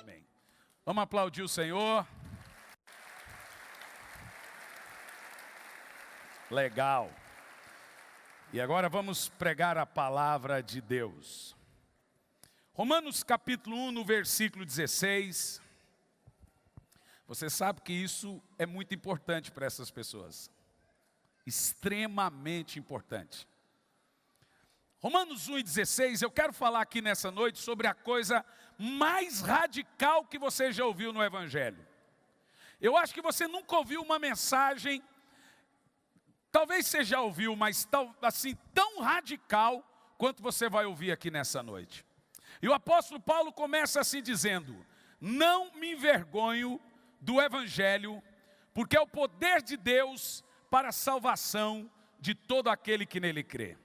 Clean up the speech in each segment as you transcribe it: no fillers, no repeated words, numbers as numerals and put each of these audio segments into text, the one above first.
Amém. Vamos aplaudir o Senhor. Legal. E agora vamos pregar a palavra de Deus. Romanos capítulo 1, no versículo 16. Você sabe que isso é muito importante para essas pessoas. Extremamente importante. Romanos 1:16, eu quero falar aqui nessa noite sobre a coisa mais radical que você já ouviu no Evangelho. Eu acho que você nunca ouviu uma mensagem, talvez você já ouviu, mas assim, tão radical quanto você vai ouvir aqui nessa noite. E o apóstolo Paulo começa assim dizendo: não me envergonho do Evangelho, porque é o poder de Deus para a salvação de todo aquele que nele crê.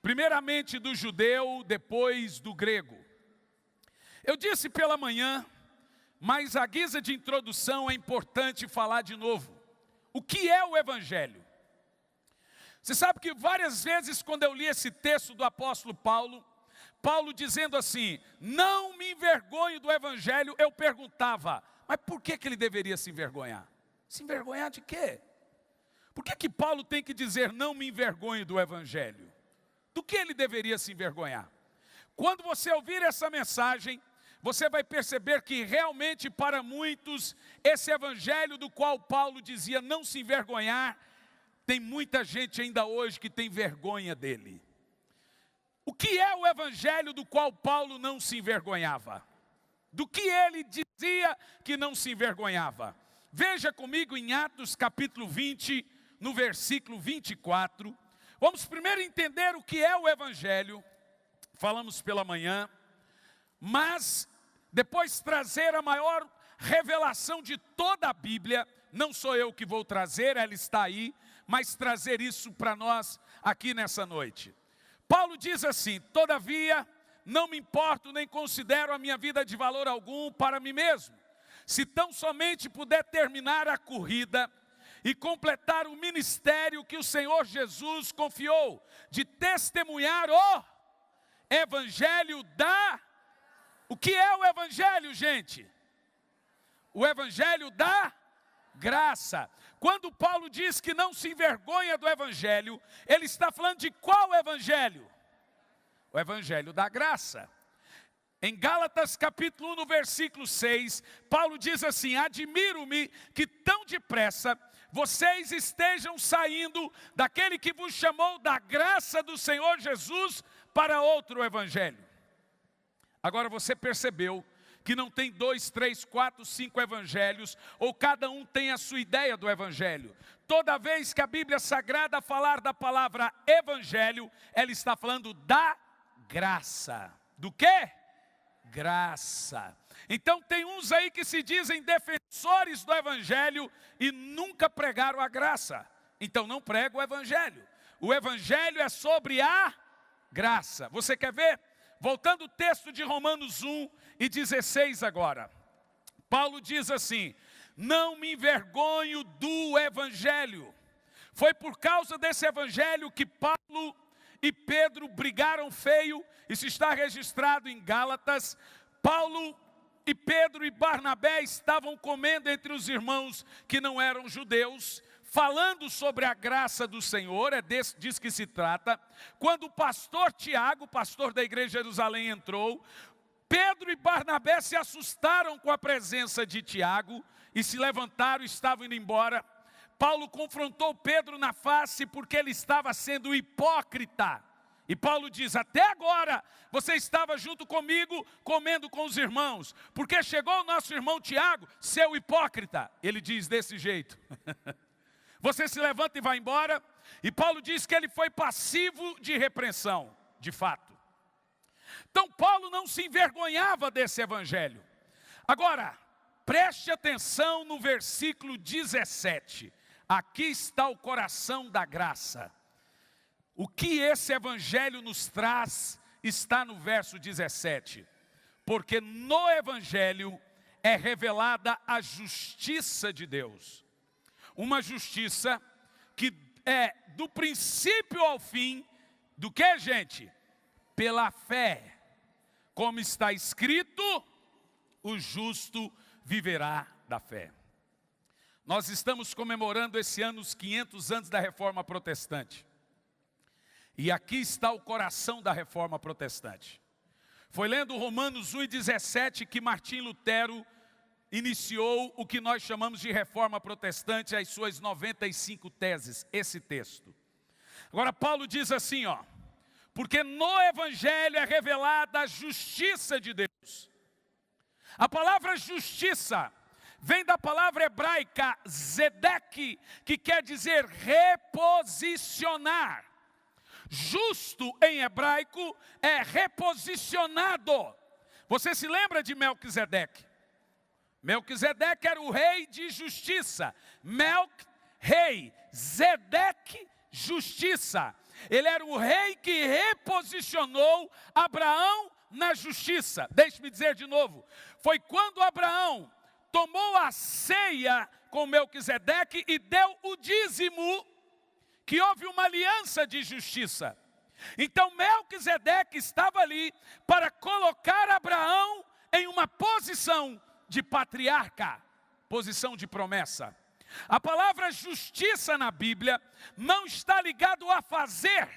Primeiramente do judeu, depois do grego. Eu disse pela manhã, mas à guisa de introdução é importante falar de novo. O que é o Evangelho? Você sabe que várias vezes quando eu li esse texto do apóstolo Paulo dizendo assim, não me envergonho do Evangelho, eu perguntava, mas por que ele deveria se envergonhar? Se envergonhar de quê? Por que Paulo tem que dizer, não me envergonho do Evangelho? Do que ele deveria se envergonhar? Quando você ouvir essa mensagem, você vai perceber que realmente para muitos, esse Evangelho do qual Paulo dizia não se envergonhar, tem muita gente ainda hoje que tem vergonha dele. O que é o Evangelho do qual Paulo não se envergonhava? Do que ele dizia que não se envergonhava? Veja comigo em Atos capítulo 20, no versículo 24. Vamos primeiro entender o que é o Evangelho. Falamos pela manhã. Mas depois trazer a maior revelação de toda a Bíblia. Não sou eu que vou trazer, ela está aí. Mas trazer isso para nós aqui nessa noite. Paulo diz assim, todavia, não me importo nem considero a minha vida de valor algum para mim mesmo. Se tão somente puder terminar a corrida e completar o ministério que o Senhor Jesus confiou, de testemunhar o Evangelho da... O que é o Evangelho, gente? O Evangelho da graça. Quando Paulo diz que não se envergonha do Evangelho, ele está falando de qual Evangelho? O Evangelho da graça. Em Gálatas capítulo 1, no versículo 6, Paulo diz assim, admiro-me que tão depressa vocês estejam saindo daquele que vos chamou da graça do Senhor Jesus para outro Evangelho. Agora você percebeu que não tem 2, 3, 4, 5 evangelhos, ou cada um tem a sua ideia do evangelho. Toda vez que a Bíblia Sagrada falar da palavra evangelho, ela está falando da graça. Do quê? Graça. Então tem uns aí que se dizem defensores do evangelho e nunca pregaram a graça. Então não prega o evangelho. O evangelho é sobre a graça. Você quer ver? Voltando ao texto de Romanos 1:16 agora. Paulo diz assim, não me envergonho do Evangelho. Foi por causa desse Evangelho que Paulo e Pedro brigaram feio. Isso está registrado em Gálatas. Paulo e Pedro e Barnabé estavam comendo entre os irmãos que não eram judeus, falando sobre a graça do Senhor, disso que se trata. Quando o pastor Tiago, pastor da igreja de Jerusalém, entrou, Pedro e Barnabé se assustaram com a presença de Tiago e se levantaram e estavam indo embora. Paulo confrontou Pedro na face porque ele estava sendo hipócrita. E Paulo diz, até agora você estava junto comigo comendo com os irmãos, porque chegou o nosso irmão Tiago, seu hipócrita. Ele diz desse jeito. Você se levanta e vai embora. E Paulo diz que ele foi passivo de repreensão, de fato. Então Paulo não se envergonhava desse evangelho. Agora, preste atenção no versículo 17. Aqui está o coração da graça. O que esse evangelho nos traz está no verso 17. Porque no evangelho é revelada a justiça de Deus. Uma justiça que é do princípio ao fim, do que, gente? Pela fé. Como está escrito, o justo viverá da fé. Nós estamos comemorando esse ano os 500 anos da Reforma Protestante. E aqui está o coração da Reforma Protestante. Foi lendo Romanos 1:17 que Martim Lutero iniciou o que nós chamamos de Reforma Protestante, as suas 95 teses, esse texto. Agora Paulo diz assim, ó: porque no Evangelho é revelada a justiça de Deus. A palavra justiça vem da palavra hebraica zedek, que quer dizer reposicionar. Justo em hebraico é reposicionado. Você se lembra de Melquisedeque? Melquisedeque era o rei de justiça. Rei. Zedeque, justiça. Ele era o rei que reposicionou Abraão na justiça. Deixe-me dizer de novo. Foi quando Abraão tomou a ceia com Melquisedeque e deu o dízimo, que houve uma aliança de justiça. Então Melquisedeque estava ali para colocar Abraão em uma posição de patriarca, posição de promessa. A palavra justiça na Bíblia não está ligado a fazer.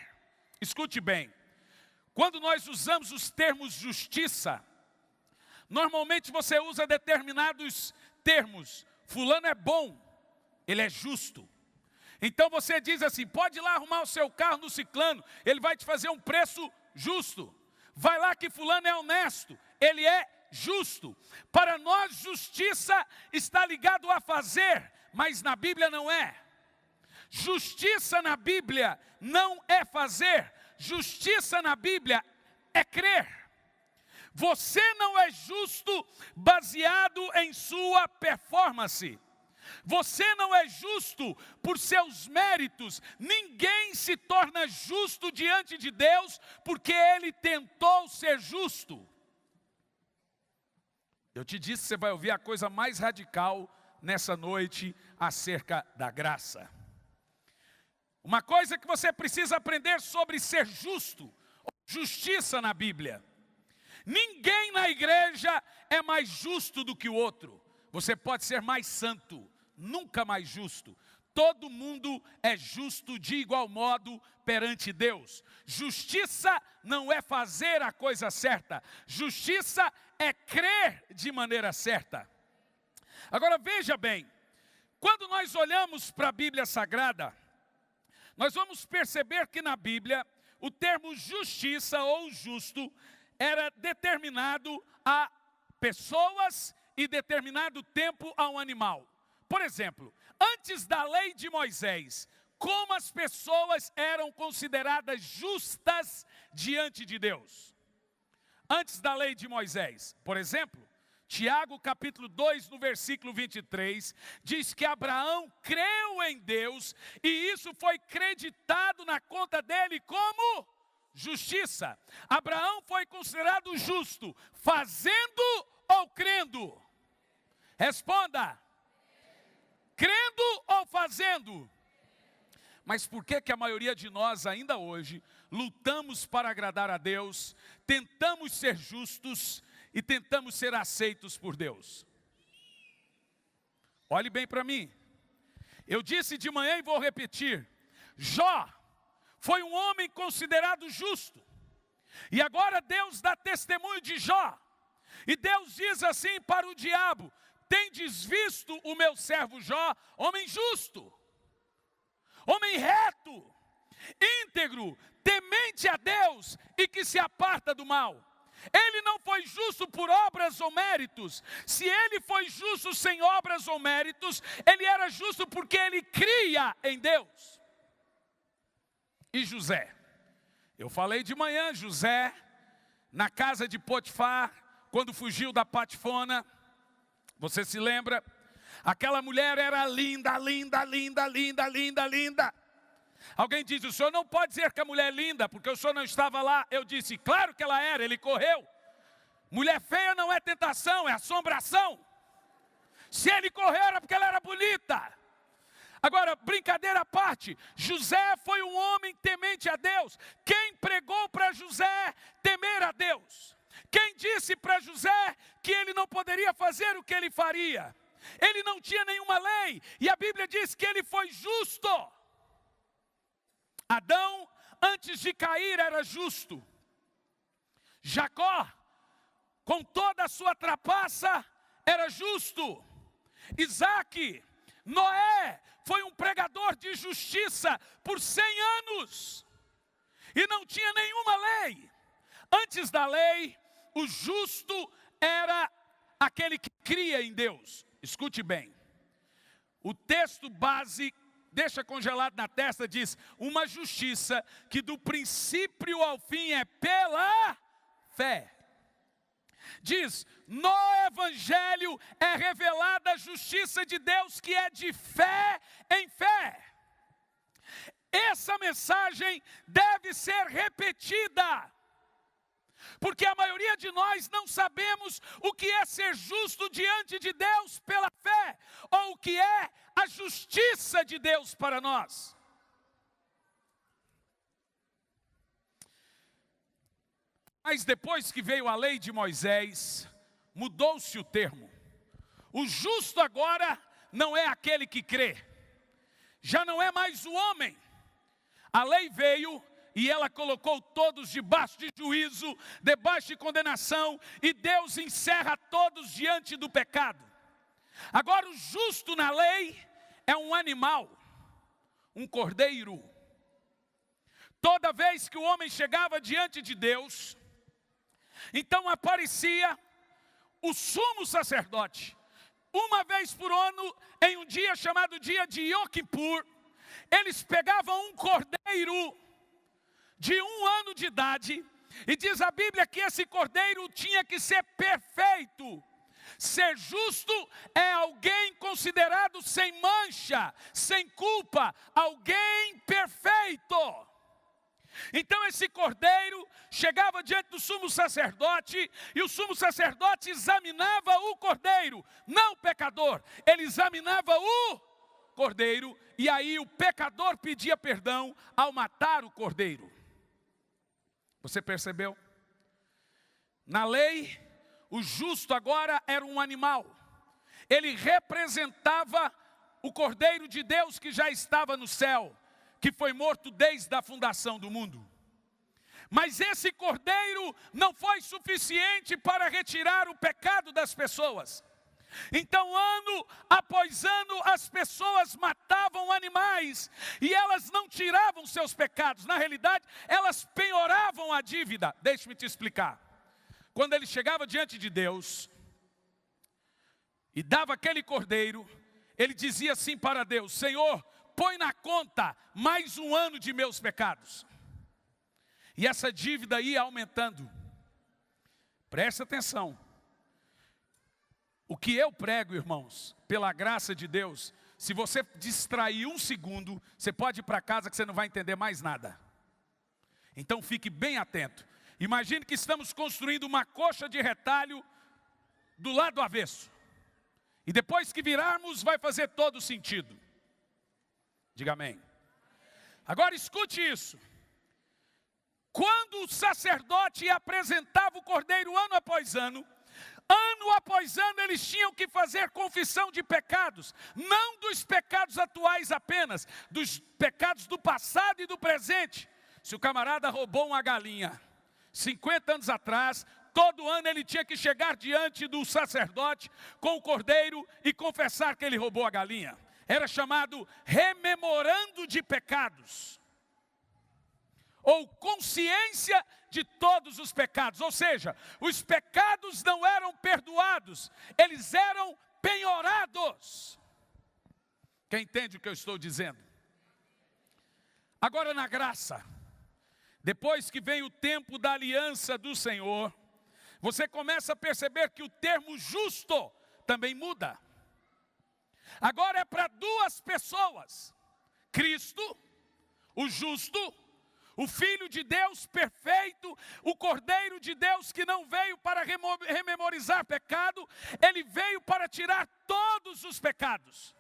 Escute bem, quando nós usamos os termos justiça, normalmente você usa determinados termos. Fulano é bom, ele é justo. Então você diz assim, pode ir lá arrumar o seu carro no ciclano, ele vai te fazer um preço justo. Vai lá que fulano é honesto, ele é justo. Para nós justiça está ligado a fazer, mas na Bíblia não é. Justiça na Bíblia não é fazer, justiça na Bíblia é crer. Você não é justo baseado em sua performance. Você não é justo por seus méritos. Ninguém se torna justo diante de Deus porque ele tentou ser justo. Eu te disse que você vai ouvir a coisa mais radical nessa noite acerca da graça. Uma coisa que você precisa aprender sobre ser justo, justiça na Bíblia. Ninguém na igreja é mais justo do que o outro. Você pode ser mais santo, nunca mais justo. Todo mundo é justo de igual modo perante Deus. Justiça não é fazer a coisa certa. Justiça é crer de maneira certa. Agora veja bem, quando nós olhamos para a Bíblia Sagrada, nós vamos perceber que na Bíblia o termo justiça ou justo era determinado a pessoas e determinado tempo a um animal. Por exemplo, antes da lei de Moisés, como as pessoas eram consideradas justas diante de Deus? Antes da lei de Moisés, por exemplo, Tiago capítulo 2, no versículo 23, diz que Abraão creu em Deus e isso foi creditado na conta dele como justiça. Abraão foi considerado justo, fazendo ou crendo? Responda. Crendo ou fazendo? Mas por que a maioria de nós ainda hoje lutamos para agradar a Deus, tentamos ser justos e tentamos ser aceitos por Deus? Olhe bem para mim. Eu disse de manhã e vou repetir. Jó foi um homem considerado justo. E agora Deus dá testemunho de Jó. E Deus diz assim para o diabo: tendes visto o meu servo Jó, homem justo, homem reto, íntegro, temente a Deus e que se aparta do mal. Ele não foi justo por obras ou méritos. Se ele foi justo sem obras ou méritos, ele era justo porque ele cria em Deus. E José? Eu falei de manhã, José, na casa de Potifar, quando fugiu da Patifona, você se lembra? Aquela mulher era linda, linda, linda, linda, linda, linda. Alguém diz, o senhor não pode dizer que a mulher é linda, porque o senhor não estava lá. Eu disse, claro que ela era, ele correu. Mulher feia não é tentação, é assombração. Se ele correu era porque ela era bonita. Agora, brincadeira à parte, José foi um homem temente a Deus. Quem pregou para José temer a Deus? Quem disse para José que ele não poderia fazer o que ele faria? Ele não tinha nenhuma lei, e a Bíblia diz que ele foi justo. Adão, antes de cair, era justo. Jacó, com toda a sua trapaça, era justo. Isaac, Noé, foi um pregador de justiça por 100 anos. E não tinha nenhuma lei. Antes da lei, o justo era aquele que cria em Deus. Escute bem. O texto base, deixa congelado na testa, diz: uma justiça que do princípio ao fim é pela fé. Diz: no Evangelho é revelada a justiça de Deus que é de fé em fé. Essa mensagem deve ser repetida, porque a maioria de nós não sabemos o que é ser justo diante de Deus pela fé, ou o que é a justiça de Deus para nós. Mas depois que veio a lei de Moisés, mudou-se o termo. O justo agora não é aquele que crê, já não é mais o homem. A lei veio e ela colocou todos debaixo de juízo, debaixo de condenação, e Deus encerra todos diante do pecado. Agora o justo na lei é um animal, um cordeiro. Toda vez que o homem chegava diante de Deus, então aparecia o sumo sacerdote. Uma vez por ano, em um dia chamado dia de Yom Kippur, eles pegavam um cordeiro de 1 ano de idade, e diz a Bíblia que esse cordeiro tinha que ser perfeito. Ser justo é alguém considerado sem mancha, sem culpa, alguém perfeito. Então esse cordeiro chegava diante do sumo sacerdote, e o sumo sacerdote examinava o cordeiro, não o pecador, ele examinava o cordeiro, e aí o pecador pedia perdão ao matar o cordeiro. Você percebeu? Na lei, o justo agora era um animal. Ele representava o cordeiro de Deus que já estava no céu, que foi morto desde a fundação do mundo. Mas esse cordeiro não foi suficiente para retirar o pecado das pessoas. Então, ano após ano, as pessoas matavam animais, e elas não tiravam seus pecados. Na realidade, elas penhoravam a dívida. Deixe-me te explicar. Quando ele chegava diante de Deus e dava aquele cordeiro, ele dizia assim para Deus: Senhor, põe na conta mais 1 ano de meus pecados. E essa dívida ia aumentando. Presta atenção. O que eu prego, irmãos, pela graça de Deus, se você distrair 1 segundo, você pode ir para casa que você não vai entender mais nada. Então fique bem atento. Imagine que estamos construindo uma coxa de retalho do lado avesso. E depois que virarmos, vai fazer todo sentido. Diga amém. Agora escute isso. Quando o sacerdote apresentava o cordeiro ano após ano eles tinham que fazer confissão de pecados, não dos pecados atuais apenas, dos pecados do passado e do presente. Se o camarada roubou uma galinha 50 anos atrás, todo ano ele tinha que chegar diante do sacerdote com o cordeiro e confessar que ele roubou a galinha. Era chamado rememorando de pecados, ou consciência de todos os pecados. Ou seja, os pecados não eram perdoados, eles eram penhorados. Quem entende o que eu estou dizendo? Agora na graça, depois que vem o tempo da aliança do Senhor, você começa a perceber que o termo justo também muda. Agora é para 2 pessoas: Cristo, o justo, o Filho de Deus perfeito, o Cordeiro de Deus que não veio para rememorizar pecado, ele veio para tirar todos os pecados.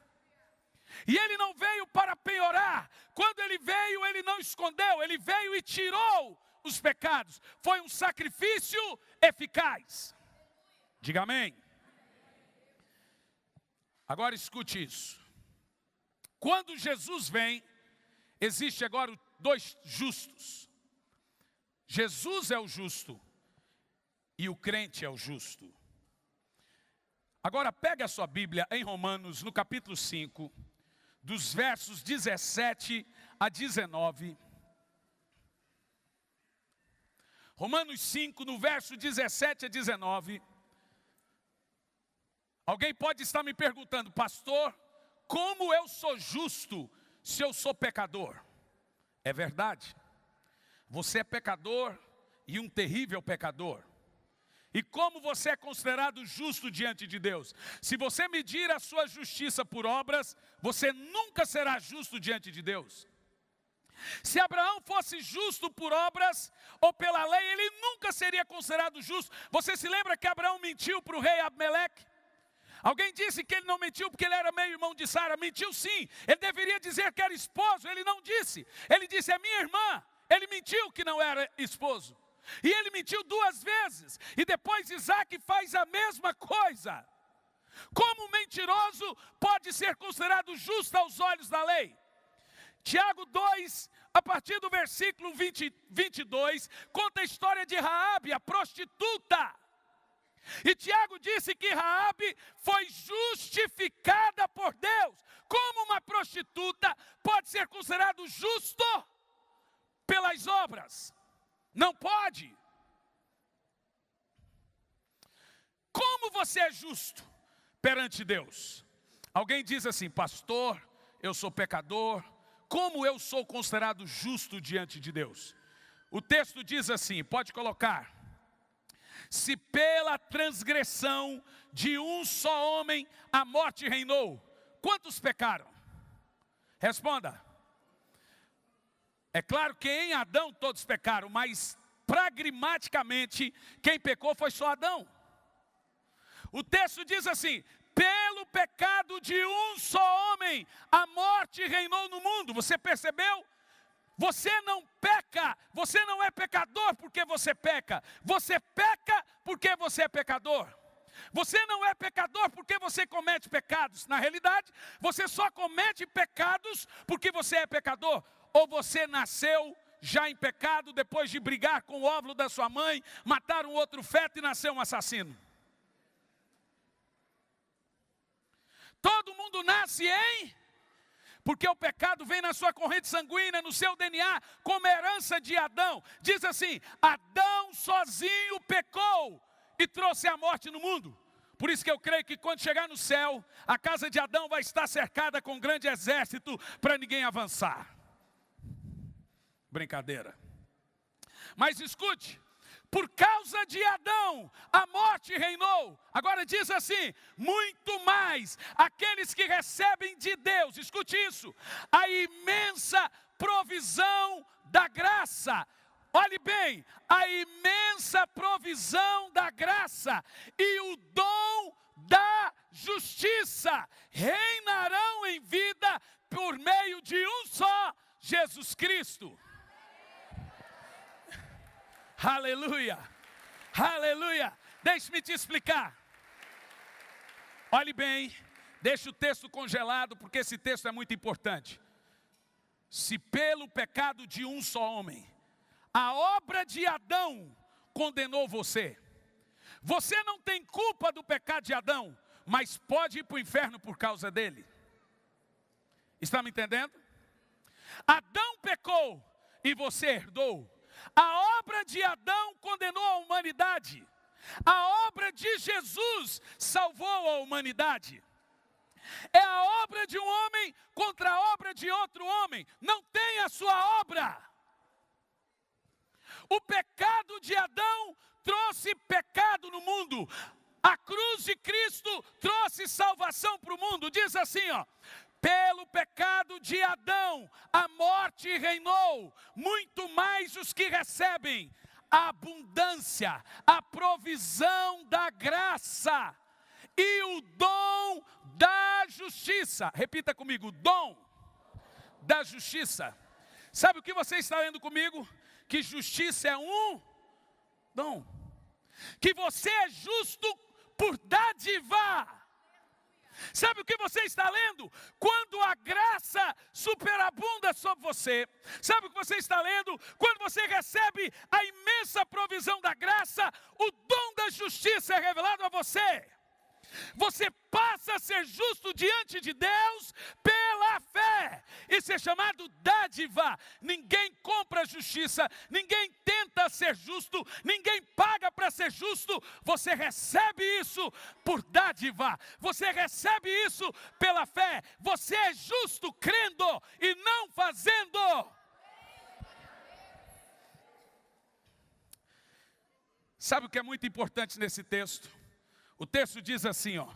E ele não veio para penhorar. Quando ele veio, ele não escondeu. Ele veio e tirou os pecados. Foi um sacrifício eficaz. Diga amém. Agora escute isso. Quando Jesus vem, existe agora dois justos. Jesus é o justo e o crente é o justo. Agora pegue a sua Bíblia em Romanos, no capítulo 5, dos versos 17 a 19. Romanos 5, no verso 17 a 19. Alguém pode estar me perguntando, pastor, como eu sou justo se eu sou pecador? É verdade. Você é pecador e um terrível pecador. E como você é considerado justo diante de Deus? Se você medir a sua justiça por obras, você nunca será justo diante de Deus. Se Abraão fosse justo por obras ou pela lei, ele nunca seria considerado justo. Você se lembra que Abraão mentiu para o rei Abimeleque? Alguém disse que ele não mentiu porque ele era meio irmão de Sara. Mentiu sim. Ele deveria dizer que era esposo. Ele não disse. Ele disse, é minha irmã. Ele mentiu que não era esposo. E ele mentiu 2 vezes. E depois Isaac faz a mesma coisa. Como mentiroso pode ser considerado justo aos olhos da lei? Tiago 2, a partir do versículo 22, conta a história de Raabe, a prostituta. E Tiago disse que Raabe foi justificada por Deus. Como uma prostituta pode ser considerado justo pelas obras? Não pode. Como você é justo perante Deus? Alguém diz assim, pastor, eu sou pecador. Como eu sou considerado justo diante de Deus? O texto diz assim, pode colocar. Se pela transgressão de um só homem a morte reinou, quantos pecaram? Responda. É claro que em Adão todos pecaram, mas pragmaticamente quem pecou foi só Adão. O texto diz assim, pelo pecado de um só homem a morte reinou no mundo. Você percebeu? Você não peca, você não é pecador porque você peca. Você peca porque você é pecador. Você não é pecador porque você comete pecados. Na realidade, você só comete pecados porque você é pecador. Ou você nasceu já em pecado depois de brigar com o óvulo da sua mãe, matar um outro feto e nascer um assassino. Todo mundo nasce em... Porque o pecado vem na sua corrente sanguínea, no seu DNA, como herança de Adão. Diz assim, Adão sozinho pecou e trouxe a morte no mundo. Por isso que eu creio que quando chegar no céu, a casa de Adão vai estar cercada com um grande exército para ninguém avançar. Brincadeira. Mas escute. Por causa de Adão, a morte reinou. Agora diz assim, muito mais aqueles que recebem de Deus, escute isso, a imensa provisão da graça. Olhe bem, a imensa provisão da graça e o dom da justiça reinarão em vida por meio de um só, Jesus Cristo. Aleluia, aleluia. Deixe-me te explicar. Olhe bem, deixe o texto congelado, porque esse texto é muito importante. Se pelo pecado de um só homem, a obra de Adão condenou você. Você não tem culpa do pecado de Adão, mas pode ir para o inferno por causa dele. Está me entendendo? Adão pecou e você herdou. A obra de Adão condenou a humanidade. A obra de Jesus salvou a humanidade. É a obra de um homem contra a obra de outro homem. Não tem a sua obra. O pecado de Adão trouxe pecado no mundo. A cruz de Cristo trouxe salvação para o mundo. Diz assim, ó. Pelo pecado de Adão, a morte reinou, muito mais os que recebem a abundância, a provisão da graça e o dom da justiça. Repita comigo, dom da justiça. Sabe o que você está lendo comigo? Que justiça é um dom. Que você é justo por dádiva. Sabe o que você está lendo? Quando a graça superabunda sobre você. Sabe o que você está lendo? Quando você recebe a imensa provisão da graça, o dom da justiça é revelado a você. Você passa a ser justo diante de Deus pela fé. Isso é chamado dádiva. Ninguém compra justiça, ninguém tenta ser justo, ninguém paga para ser justo. Você recebe isso por dádiva. Você recebe isso pela fé. Você é justo crendo e não fazendo. Sabe o que é muito importante nesse texto? O texto diz assim, ó: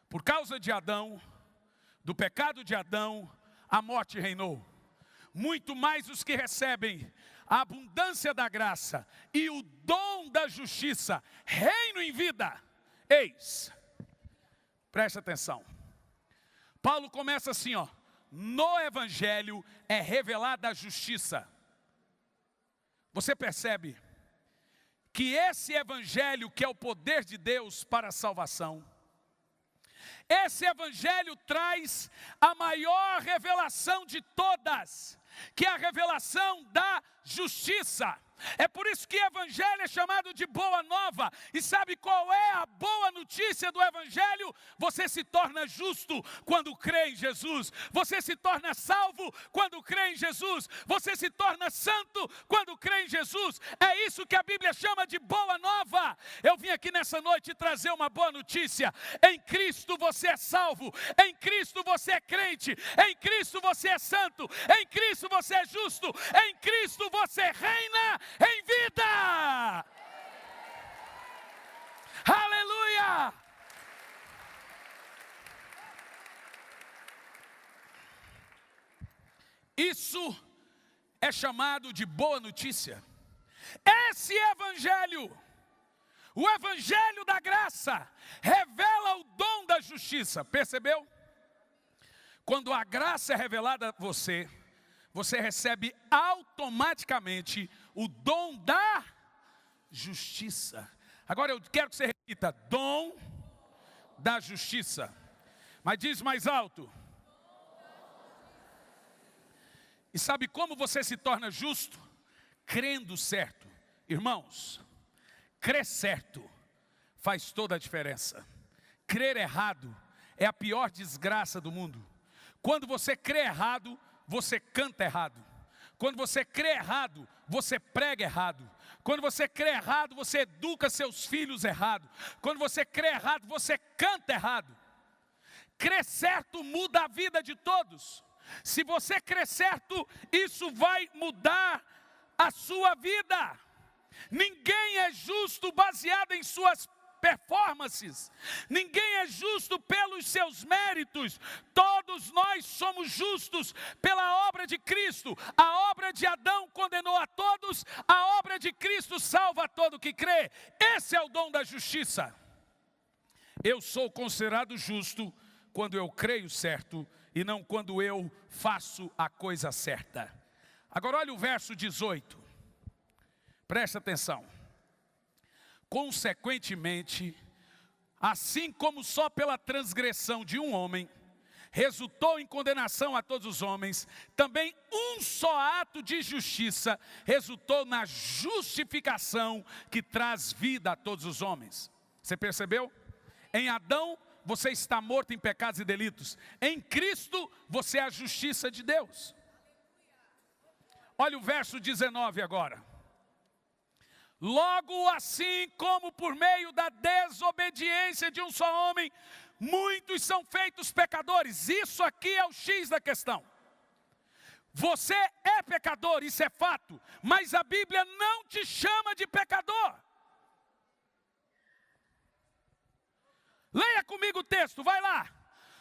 por causa de Adão, do pecado de Adão, a morte reinou. Muito mais os que recebem a abundância da graça e o dom da justiça reinam em vida. Eis, preste atenção. Paulo começa assim, ó: no Evangelho é revelada a justiça. Você percebe que esse Evangelho, que é o poder de Deus para a salvação, esse Evangelho traz a maior revelação de todas, que é a revelação da justiça. É por isso que o Evangelho é chamado de boa nova. E sabe qual é a boa notícia do Evangelho? Você se torna justo quando crê em Jesus. Você se torna salvo quando crê em Jesus. Você se torna santo quando crê em Jesus. É isso que a Bíblia chama de boa nova. Eu vim aqui nessa noite trazer uma boa notícia. Em Cristo você é salvo. Em Cristo você é crente. Em Cristo você é santo. Em Cristo você é justo. Em Cristo você reina em vida. Aleluia! Isso é chamado de boa notícia. Esse Evangelho, o Evangelho da graça, revela o dom da justiça. Percebeu? Quando a graça é revelada a você, você recebe automaticamente o dom da justiça. Agora eu quero que você repita: dom da justiça. Mas diz mais alto. E sabe como você se torna justo? Crendo certo. Irmãos, crer certo faz toda a diferença. Crer errado é a pior desgraça do mundo. Quando você crê errado, você canta errado. Quando você crê errado, você prega errado. Quando você crê errado, você educa seus filhos errado. Quando você crê errado, você canta errado. Crer certo muda a vida de todos. Se você crer certo, isso vai mudar a sua vida. Ninguém é justo baseado em suas performances. Ninguém é justo pelos seus méritos. Todos nós somos justos pela obra de Cristo. A obra de Adão condenou a todos. A obra de Cristo salva a todo que crê. Esse é o dom da justiça. Eu sou considerado justo quando eu creio certo e não quando eu faço a coisa certa. Agora olha o verso 18. Presta atenção. Consequentemente, assim como só pela transgressão de um homem resultou em condenação a todos os homens, também um só ato de justiça resultou na justificação que traz vida a todos os homens. Você percebeu? Em Adão você está morto em pecados e delitos. Em Cristo você é a justiça de Deus. Olha o verso 19 agora. Logo assim como por meio da desobediência de um só homem, muitos são feitos pecadores. Isso aqui é o X da questão. Você é pecador, isso é fato, mas a Bíblia não te chama de pecador. Leia comigo o texto, vai lá.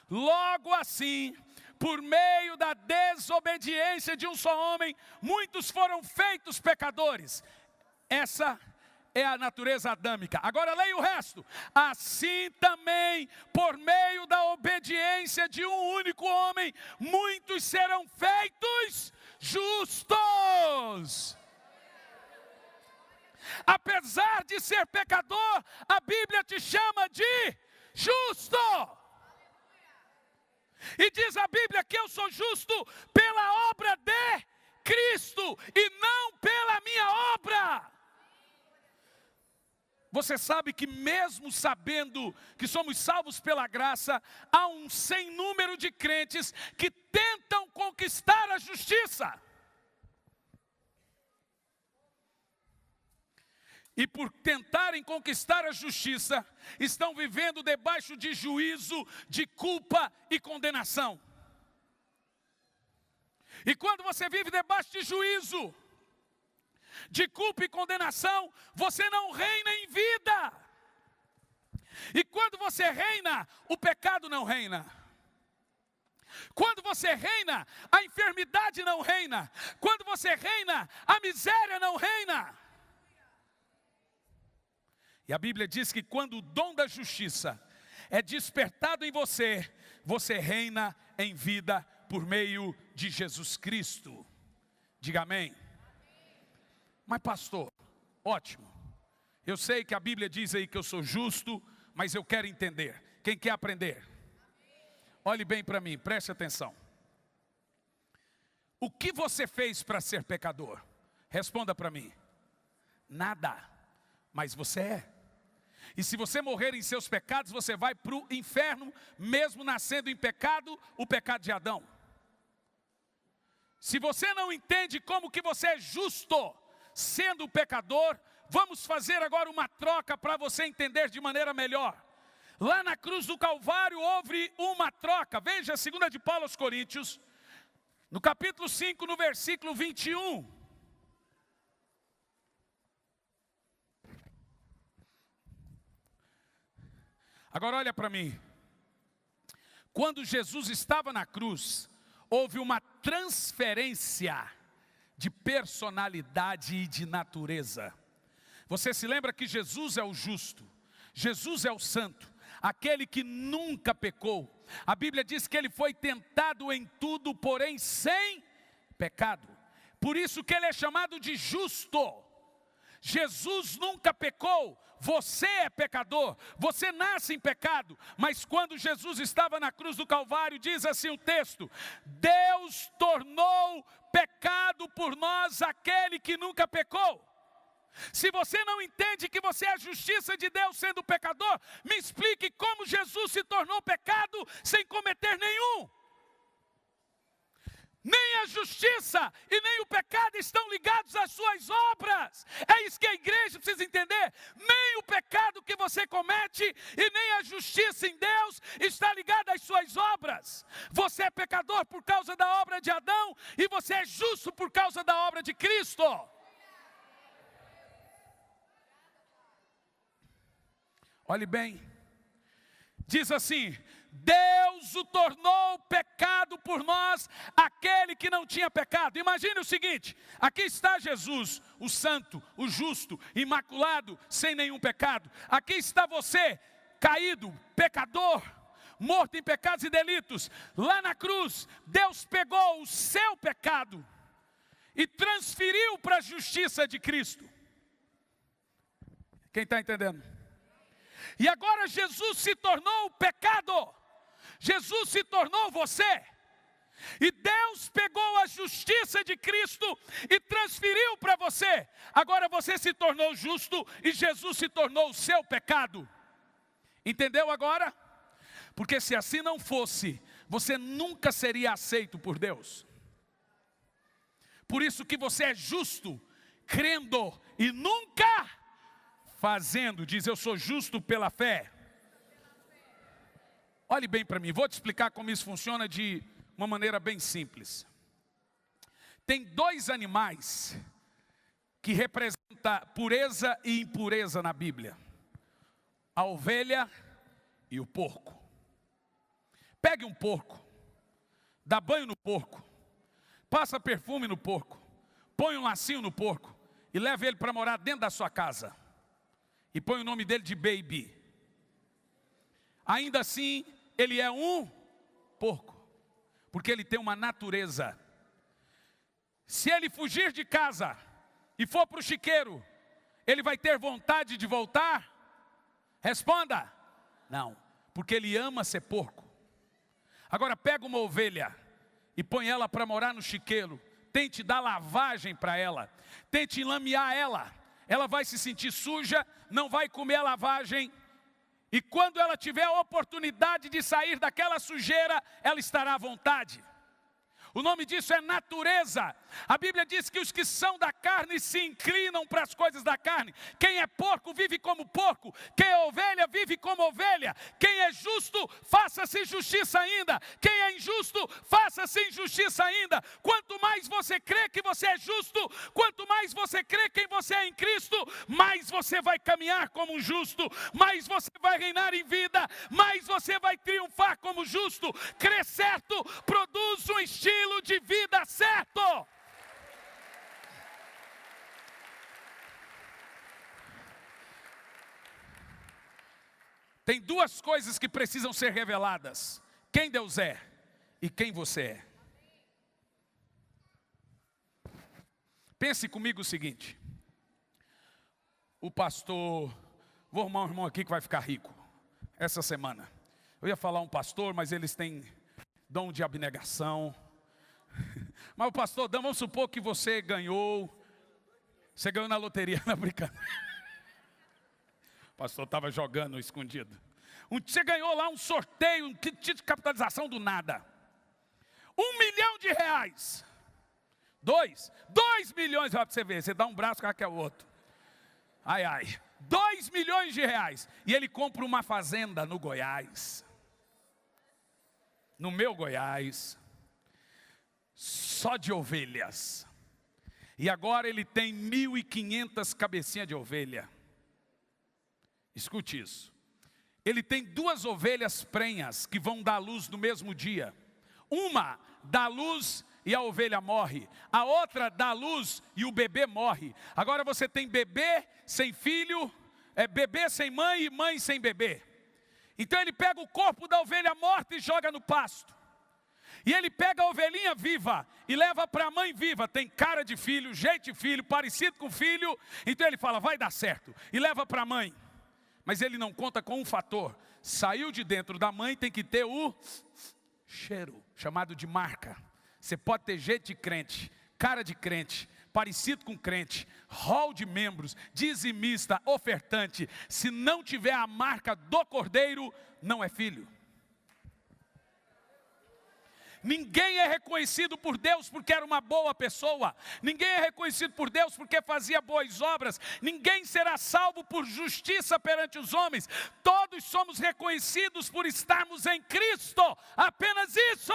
Logo assim, por meio da desobediência de um só homem, muitos foram feitos pecadores. Essa é a natureza adâmica. Agora leia o resto. Assim também, por meio da obediência de um único homem, muitos serão feitos justos. Apesar de ser pecador, a Bíblia te chama de justo. E diz a Bíblia que eu sou justo pela obra de Cristo e não pela minha obra. Você sabe que mesmo sabendo que somos salvos pela graça, há um sem número de crentes que tentam conquistar a justiça. E por tentarem conquistar a justiça, estão vivendo debaixo de juízo, de culpa e condenação. E quando você vive debaixo de juízo, de culpa e condenação, você não reina em vida. E quando você reina, o pecado não reina. Quando você reina, a enfermidade não reina. Quando você reina, a miséria não reina. E a Bíblia diz que quando o dom da justiça é despertado em você, você reina em vida por meio de Jesus Cristo. Diga amém. Mas pastor, ótimo. Eu sei que a Bíblia diz aí que eu sou justo, mas eu quero entender. Quem quer aprender? Olhe bem para mim, preste atenção. O que você fez para ser pecador? Responda para mim. Nada, mas você é. E se você morrer em seus pecados, você vai para o inferno, mesmo nascendo em pecado, o pecado de Adão. Se você não entende como que você é justo, sendo pecador, vamos fazer agora uma troca para você entender de maneira melhor. Lá na cruz do Calvário houve uma troca. Veja 2 de Paulo aos Coríntios, no capítulo 5, no versículo 21. Agora olha para mim. Quando Jesus estava na cruz, houve uma transferência de personalidade e de natureza. Você se lembra que Jesus é o justo, Jesus é o santo, aquele que nunca pecou. A Bíblia diz que ele foi tentado em tudo, porém sem pecado. Por isso que ele é chamado de justo. Jesus nunca pecou, você é pecador, você nasce em pecado, mas quando Jesus estava na cruz do Calvário, diz assim o texto: Deus tornou pecado por nós aquele que nunca pecou. Se você não entende que você é a justiça de Deus sendo pecador, me explique como Jesus se tornou pecado sem cometer nenhum. Nem a justiça e nem o pecado estão ligados às suas obras. É isso que a igreja precisa entender. Nem o pecado que você comete e nem a justiça em Deus está ligada às suas obras. Você é pecador por causa da obra de Adão e você é justo por causa da obra de Cristo. Olhe bem, diz assim: Deus o tornou pecado por nós, aquele que não tinha pecado. Imagine o seguinte, aqui está Jesus, o santo, o justo, imaculado, sem nenhum pecado. Aqui está você, caído, pecador, morto em pecados e delitos. Lá na cruz, Deus pegou o seu pecado e transferiu para a justiça de Cristo. Quem está entendendo? E agora Jesus se tornou o pecado. Jesus se tornou você. E Deus pegou a justiça de Cristo e transferiu para você. Agora você se tornou justo e Jesus se tornou o seu pecado. Entendeu agora? Porque se assim não fosse, você nunca seria aceito por Deus. Por isso que você é justo, crendo e nunca fazendo. Diz: eu sou justo pela fé. Olhe bem para mim, vou te explicar como isso funciona de uma maneira bem simples. Tem dois animais que representam pureza e impureza na Bíblia: a ovelha e o porco. Pegue um porco, dá banho no porco, passa perfume no porco, põe um lacinho no porco e leva ele para morar dentro da sua casa. e põe o nome dele de Baby. Ainda assim, ele é um porco, porque ele tem uma natureza. Se ele fugir de casa e for para o chiqueiro, ele vai ter vontade de voltar? Responda, não, porque ele ama ser porco. Agora pega uma ovelha e põe ela para morar no chiqueiro, tente dar lavagem para ela, tente enlamear ela, ela vai se sentir suja, não vai comer a lavagem, e quando ela tiver a oportunidade de sair daquela sujeira, ela estará à vontade. O nome disso é natureza. A Bíblia diz que os que são da carne se inclinam para as coisas da carne. Quem é porco vive como porco. Quem é ovelha vive como ovelha. Quem é justo, faça-se justiça ainda. Quem é injusto, faça-se injustiça ainda. Quanto mais você crê que você é justo, quanto mais você crê quem você é em Cristo, mais você vai caminhar como um justo, mais você vai reinar em vida, mais você vai triunfar como justo. Crer certo produz um estilo de vida certo. Tem duas coisas que precisam ser reveladas: quem Deus é e quem você é. Pense comigo o seguinte: o pastor, vou arrumar um irmão aqui que vai ficar rico essa semana. Eu ia falar um pastor, mas eles têm dom de abnegação. Mas o pastor, vamos supor que você ganhou na loteria, não brincando. O pastor estava jogando escondido. Você ganhou lá um sorteio, um título de capitalização do nada. R$1 milhão. 2 milhões, vai para você ver, você dá um braço, o cara quer o outro. Ai, ai. R$2 milhões. E ele compra uma fazenda no Goiás. No meu Goiás. Só de ovelhas. E agora ele tem 1.500 cabecinhas de ovelha. Escute isso. Ele tem 2 ovelhas prenhas que vão dar luz no mesmo dia. Uma dá luz e a ovelha morre. A outra dá luz e o bebê morre. Agora você tem bebê sem filho, bebê sem mãe e mãe sem bebê. Então ele pega o corpo da ovelha morta e joga no pasto. E ele pega a ovelhinha viva e leva para a mãe viva. Tem cara de filho, jeito de filho, parecido com filho. Então ele fala, vai dar certo. E leva para a mãe. Mas ele não conta com um fator. Saiu de dentro da mãe, tem que ter o cheiro, chamado de marca. Você pode ter jeito de crente, cara de crente, parecido com crente, rol de membros, dizimista, ofertante. Se não tiver a marca do cordeiro, não é filho. Ninguém é reconhecido por Deus porque era uma boa pessoa. Ninguém é reconhecido por Deus porque fazia boas obras. Ninguém será salvo por justiça perante os homens. Todos somos reconhecidos por estarmos em Cristo. Apenas isso.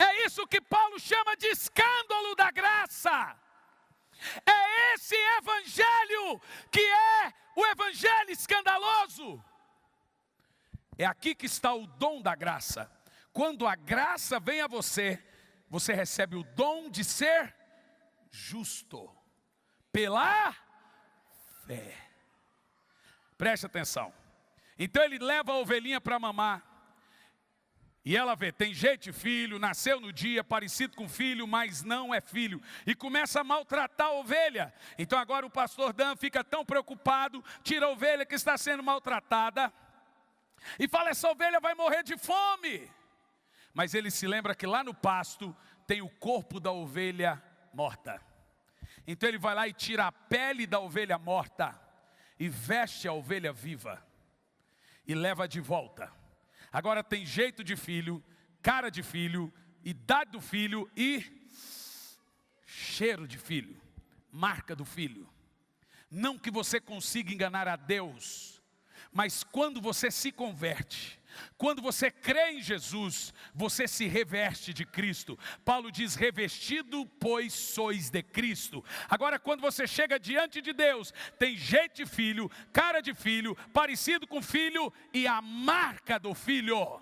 É isso que Paulo chama de escândalo da graça. É esse evangelho que é o evangelho escandaloso. É aqui que está o dom da graça. Quando a graça vem a você, você recebe o dom de ser justo pela fé. Preste atenção. Então ele leva a ovelhinha para mamar. E ela vê, tem jeito de filho, nasceu no dia, parecido com filho, mas não é filho. E começa a maltratar a ovelha. Então agora o pastor Dan fica tão preocupado, tira a ovelha que está sendo maltratada. E fala, essa ovelha vai morrer de fome. Mas ele se lembra que lá no pasto tem o corpo da ovelha morta. Então ele vai lá e tira a pele da ovelha morta e veste a ovelha viva e leva de volta. Agora tem jeito de filho, cara de filho, idade do filho e cheiro de filho, marca do filho. Não que você consiga enganar a Deus, mas quando você se converte, quando você crê em Jesus, você se reveste de Cristo. Paulo diz, revestido, pois sois de Cristo. Agora quando você chega diante de Deus, tem jeito de filho, cara de filho, parecido com filho e a marca do filho.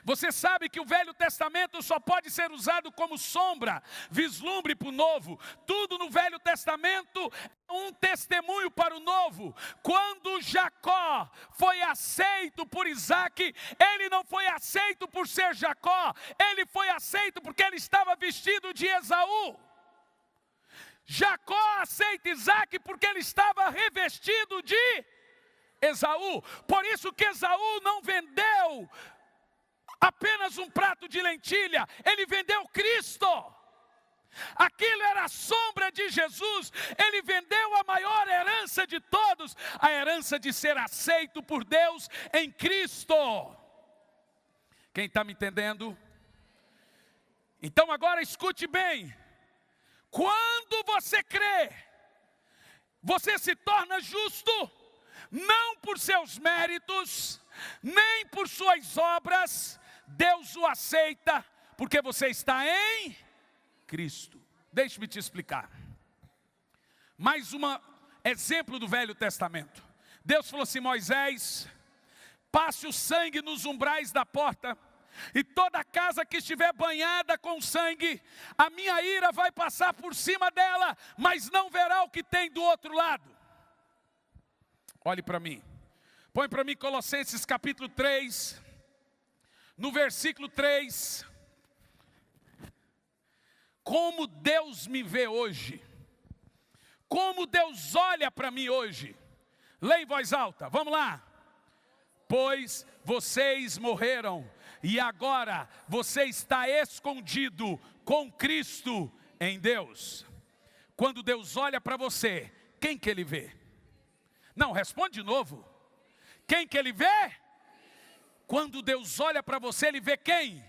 Você sabe que o Velho Testamento só pode ser usado como sombra, vislumbre para o Novo. Tudo no Velho Testamento é um testemunho para o Novo. Quando Jacó foi aceito por Isaac, ele não foi aceito por ser Jacó, ele foi aceito porque ele estava vestido de Esaú. Jacó aceita Isaac porque ele estava revestido de Esaú. Por isso que Esaú não vendeu apenas um prato de lentilha, ele vendeu Cristo. Aquilo era a sombra de Jesus. Ele vendeu a maior herança de todos, a herança de ser aceito por Deus em Cristo. Quem está me entendendo? Então agora escute bem. Quando você crê, você se torna justo, não por seus méritos, nem por suas obras. Deus o aceita porque você está em Cristo. Deixe-me te explicar. Mais um exemplo do Velho Testamento. Deus falou assim: Moisés, passe o sangue nos umbrais da porta, e toda casa que estiver banhada com sangue, a minha ira vai passar por cima dela, mas não verá o que tem do outro lado. Olhe para mim. Põe para mim Colossenses capítulo 3, no versículo 3. Como Deus me vê hoje. Como Deus olha para mim hoje. Leia em voz alta, vamos lá. Pois vocês morreram, e agora você está escondido com Cristo em Deus. Quando Deus olha para você, quem que Ele vê? Não, responde de novo. Quem que Ele vê? Quando Deus olha para você, Ele vê quem?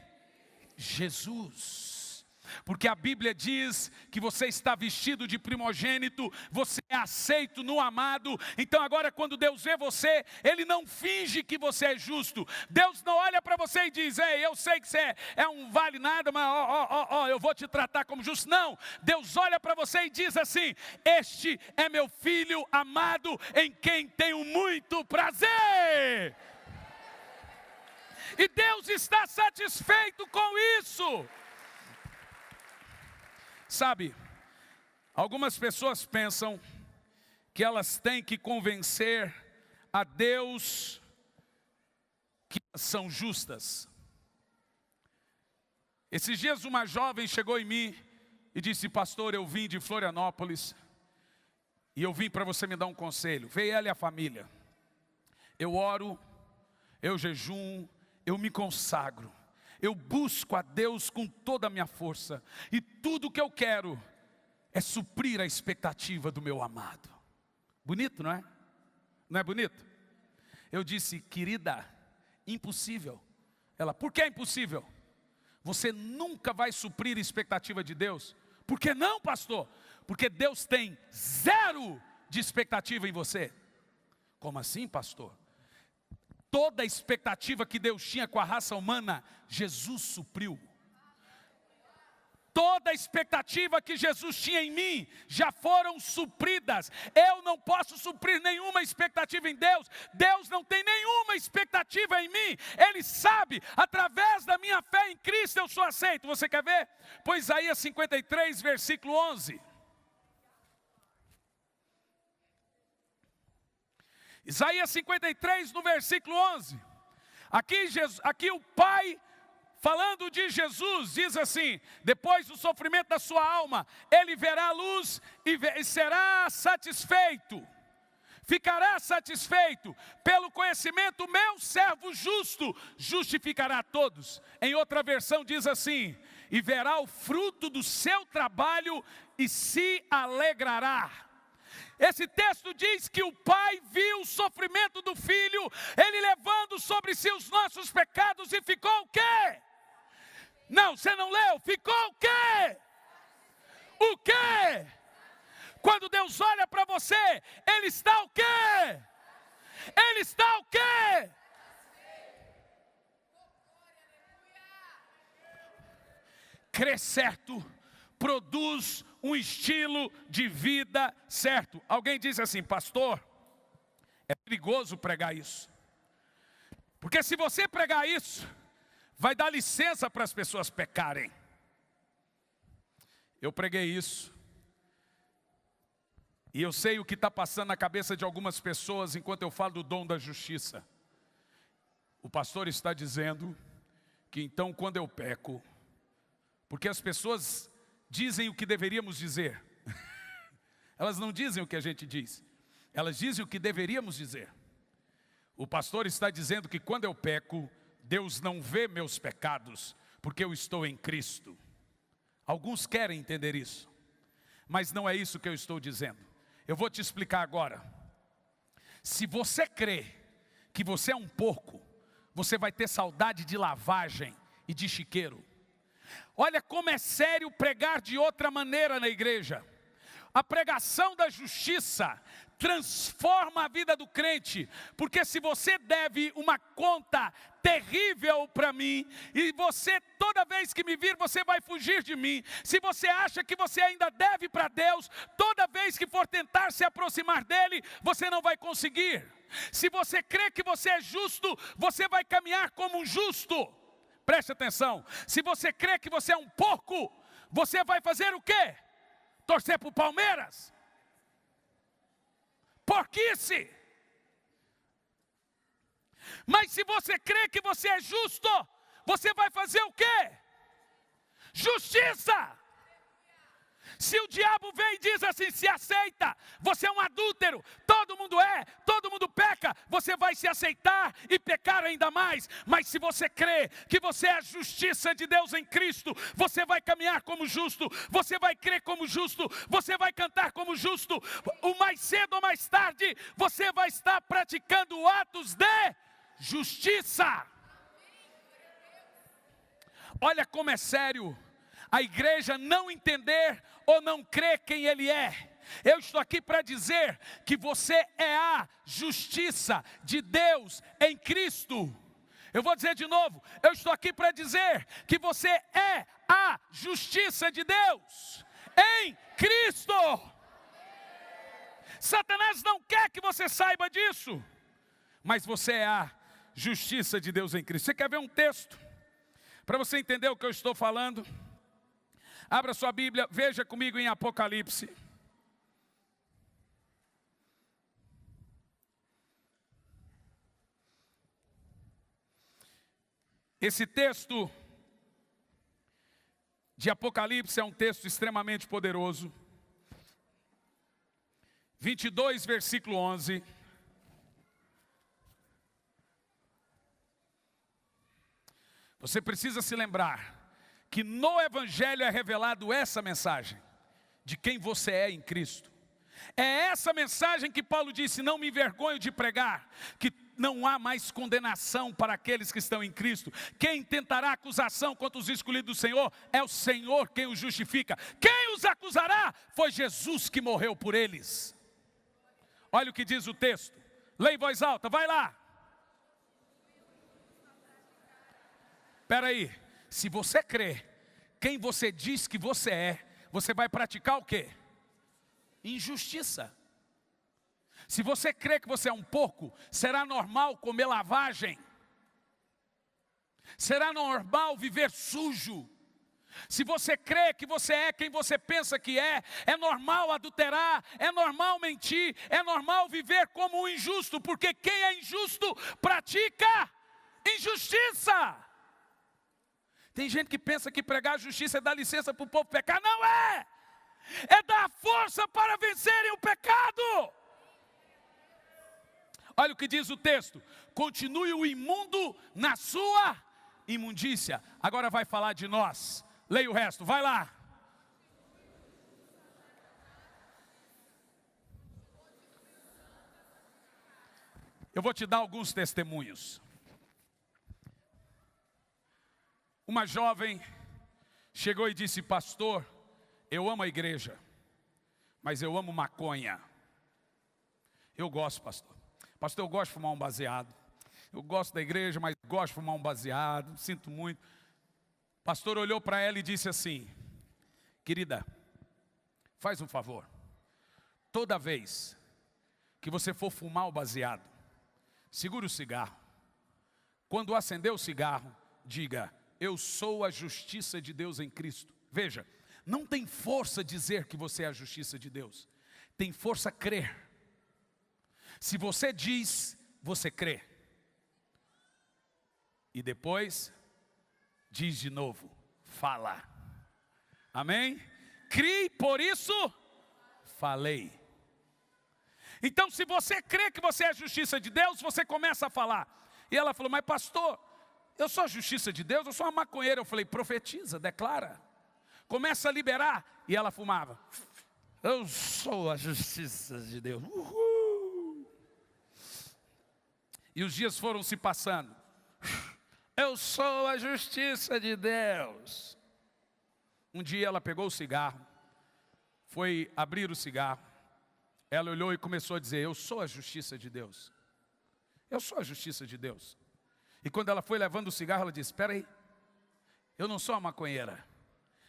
Jesus. Porque a Bíblia diz que você está vestido de primogênito, você é aceito no amado. Então agora quando Deus vê você, Ele não finge que você é justo. Deus não olha para você e diz: ei, eu sei que você é um vale nada, mas eu vou te tratar como justo. Não, Deus olha para você e diz assim: este é meu filho amado, em quem tenho muito prazer. E Deus está satisfeito com isso. Sabe, algumas pessoas pensam que elas têm que convencer a Deus que são justas. Esses dias uma jovem chegou em mim e disse: pastor, eu vim de Florianópolis e eu vim para você me dar um conselho. Veio ela e a família. Eu oro, eu jejum, eu me consagro. Eu busco a Deus com toda a minha força. E tudo que eu quero é suprir a expectativa do meu amado. Bonito, não é? Não é bonito? Eu disse: querida, impossível. Ela: por que é impossível? Você nunca vai suprir a expectativa de Deus. Por que não, pastor? Porque Deus tem zero de expectativa em você. Como assim, pastor? Toda a expectativa que Deus tinha com a raça humana, Jesus supriu. Toda a expectativa que Jesus tinha em mim, já foram supridas. Eu não posso suprir nenhuma expectativa em Deus. Deus não tem nenhuma expectativa em mim. Ele sabe, através da minha fé em Cristo eu sou aceito. Você quer ver? Pois Isaías 53, versículo 11. Isaías 53, no versículo 11. Aqui o Pai, falando de Jesus, diz assim: depois do sofrimento da sua alma, Ele verá a luz e será satisfeito. Ficará satisfeito pelo conhecimento, meu servo justo justificará a todos. Em outra versão diz assim: e verá o fruto do seu trabalho e se alegrará. Esse texto diz que o Pai viu o sofrimento do Filho, Ele levando sobre si os nossos pecados, e ficou o quê? Não, você não leu. Ficou o quê? O quê? Quando Deus olha para você, Ele está o quê? Ele está o quê? Crer certo produz um estilo de vida certo. Alguém diz assim: pastor, é perigoso pregar isso. Porque se você pregar isso, vai dar licença para as pessoas pecarem. Eu preguei isso. E eu sei o que está passando na cabeça de algumas pessoas enquanto eu falo do dom da justiça. O pastor está dizendo que então quando eu peco, porque as pessoas dizem o que deveríamos dizer. Elas não dizem o que a gente diz. Elas dizem o que deveríamos dizer. O pastor está dizendo que quando eu peco, Deus não vê meus pecados, porque eu estou em Cristo. Alguns querem entender isso, mas não é isso que eu estou dizendo. Eu vou te explicar agora. Se você crê que você é um porco, você vai ter saudade de lavagem e de chiqueiro. Olha como é sério pregar de outra maneira na igreja. A pregação da justiça transforma a vida do crente, porque se você deve uma conta terrível para mim, e você toda vez que me vir, você vai fugir de mim. Se você acha que você ainda deve para Deus, toda vez que for tentar se aproximar dele, você não vai conseguir. Se você crê que você é justo, você vai caminhar como um justo. Preste atenção, se você crê que você é um porco, você vai fazer o quê? Torcer para o Palmeiras? Porquice! Mas se você crê que você é justo, você vai fazer o quê? Justiça! Se o diabo vem e diz assim, se aceita, você é um adúltero, todo mundo peca, você vai se aceitar e pecar ainda mais. Mas se você crê que você é a justiça de Deus em Cristo, você vai caminhar como justo, você vai crer como justo, você vai cantar como justo. O mais cedo ou mais tarde, você vai estar praticando atos de justiça. Olha como é sério a igreja não entender ou não crer quem Ele é. Eu estou aqui para dizer que você é a justiça de Deus em Cristo. Eu vou dizer de novo, eu estou aqui para dizer que você é a justiça de Deus em Cristo. Satanás não quer que você saiba disso, mas você é a justiça de Deus em Cristo. Você quer ver um texto? Para você entender o que eu estou falando, abra sua Bíblia, veja comigo em Apocalipse. Esse texto de Apocalipse é um texto extremamente poderoso. 22, versículo 11. Você precisa se lembrar que no Evangelho é revelado essa mensagem de quem você é em Cristo. É essa mensagem que Paulo disse, não me envergonho de pregar, que não há mais condenação para aqueles que estão em Cristo. Quem tentará acusação contra os escolhidos do Senhor, é o Senhor quem os justifica. Quem os acusará? Foi Jesus que morreu por eles. Olha o que diz o texto, lê em voz alta, vai lá. Espera aí, se você crê quem você diz que você é, você vai praticar o quê? Injustiça. Se você crê que você é um porco, será normal comer lavagem. Será normal viver sujo. Se você crê que você é quem você pensa que é normal adulterar, é normal mentir, é normal viver como um injusto, porque quem é injusto pratica injustiça. Tem gente que pensa que pregar a justiça é dar licença para o povo pecar. Não é! É dar força para vencerem o pecado. Olha o que diz o texto. Continue o imundo na sua imundícia. Agora vai falar de nós. Leia o resto, vai lá. Eu vou te dar alguns testemunhos. Uma jovem chegou e disse, pastor, eu amo a igreja, mas eu amo maconha. Eu gosto, pastor. Pastor, eu gosto de fumar um baseado. Eu gosto da igreja, mas gosto de fumar um baseado, sinto muito. O pastor olhou para ela e disse assim, querida, faz um favor. Toda vez que você for fumar o baseado, segure o cigarro. Quando acender o cigarro, diga: eu sou a justiça de Deus em Cristo. Veja, não tem força dizer que você é a justiça de Deus. Tem força crer. Se você diz, você crê. E depois, diz de novo, fala. Amém? Crie, por isso, falei. Então, se você crê que você é a justiça de Deus, você começa a falar. E ela falou: mas pastor, eu sou a justiça de Deus, eu sou uma maconheira. Eu falei: profetiza, declara. Começa a liberar. E ela fumava. Eu sou a justiça de Deus. Uhul. E os dias foram se passando. Eu sou a justiça de Deus. Um dia ela pegou o cigarro, foi abrir o cigarro. Ela olhou e começou a dizer: eu sou a justiça de Deus. Eu sou a justiça de Deus. E quando ela foi levando o cigarro, ela disse: espera aí, eu não sou a maconheira.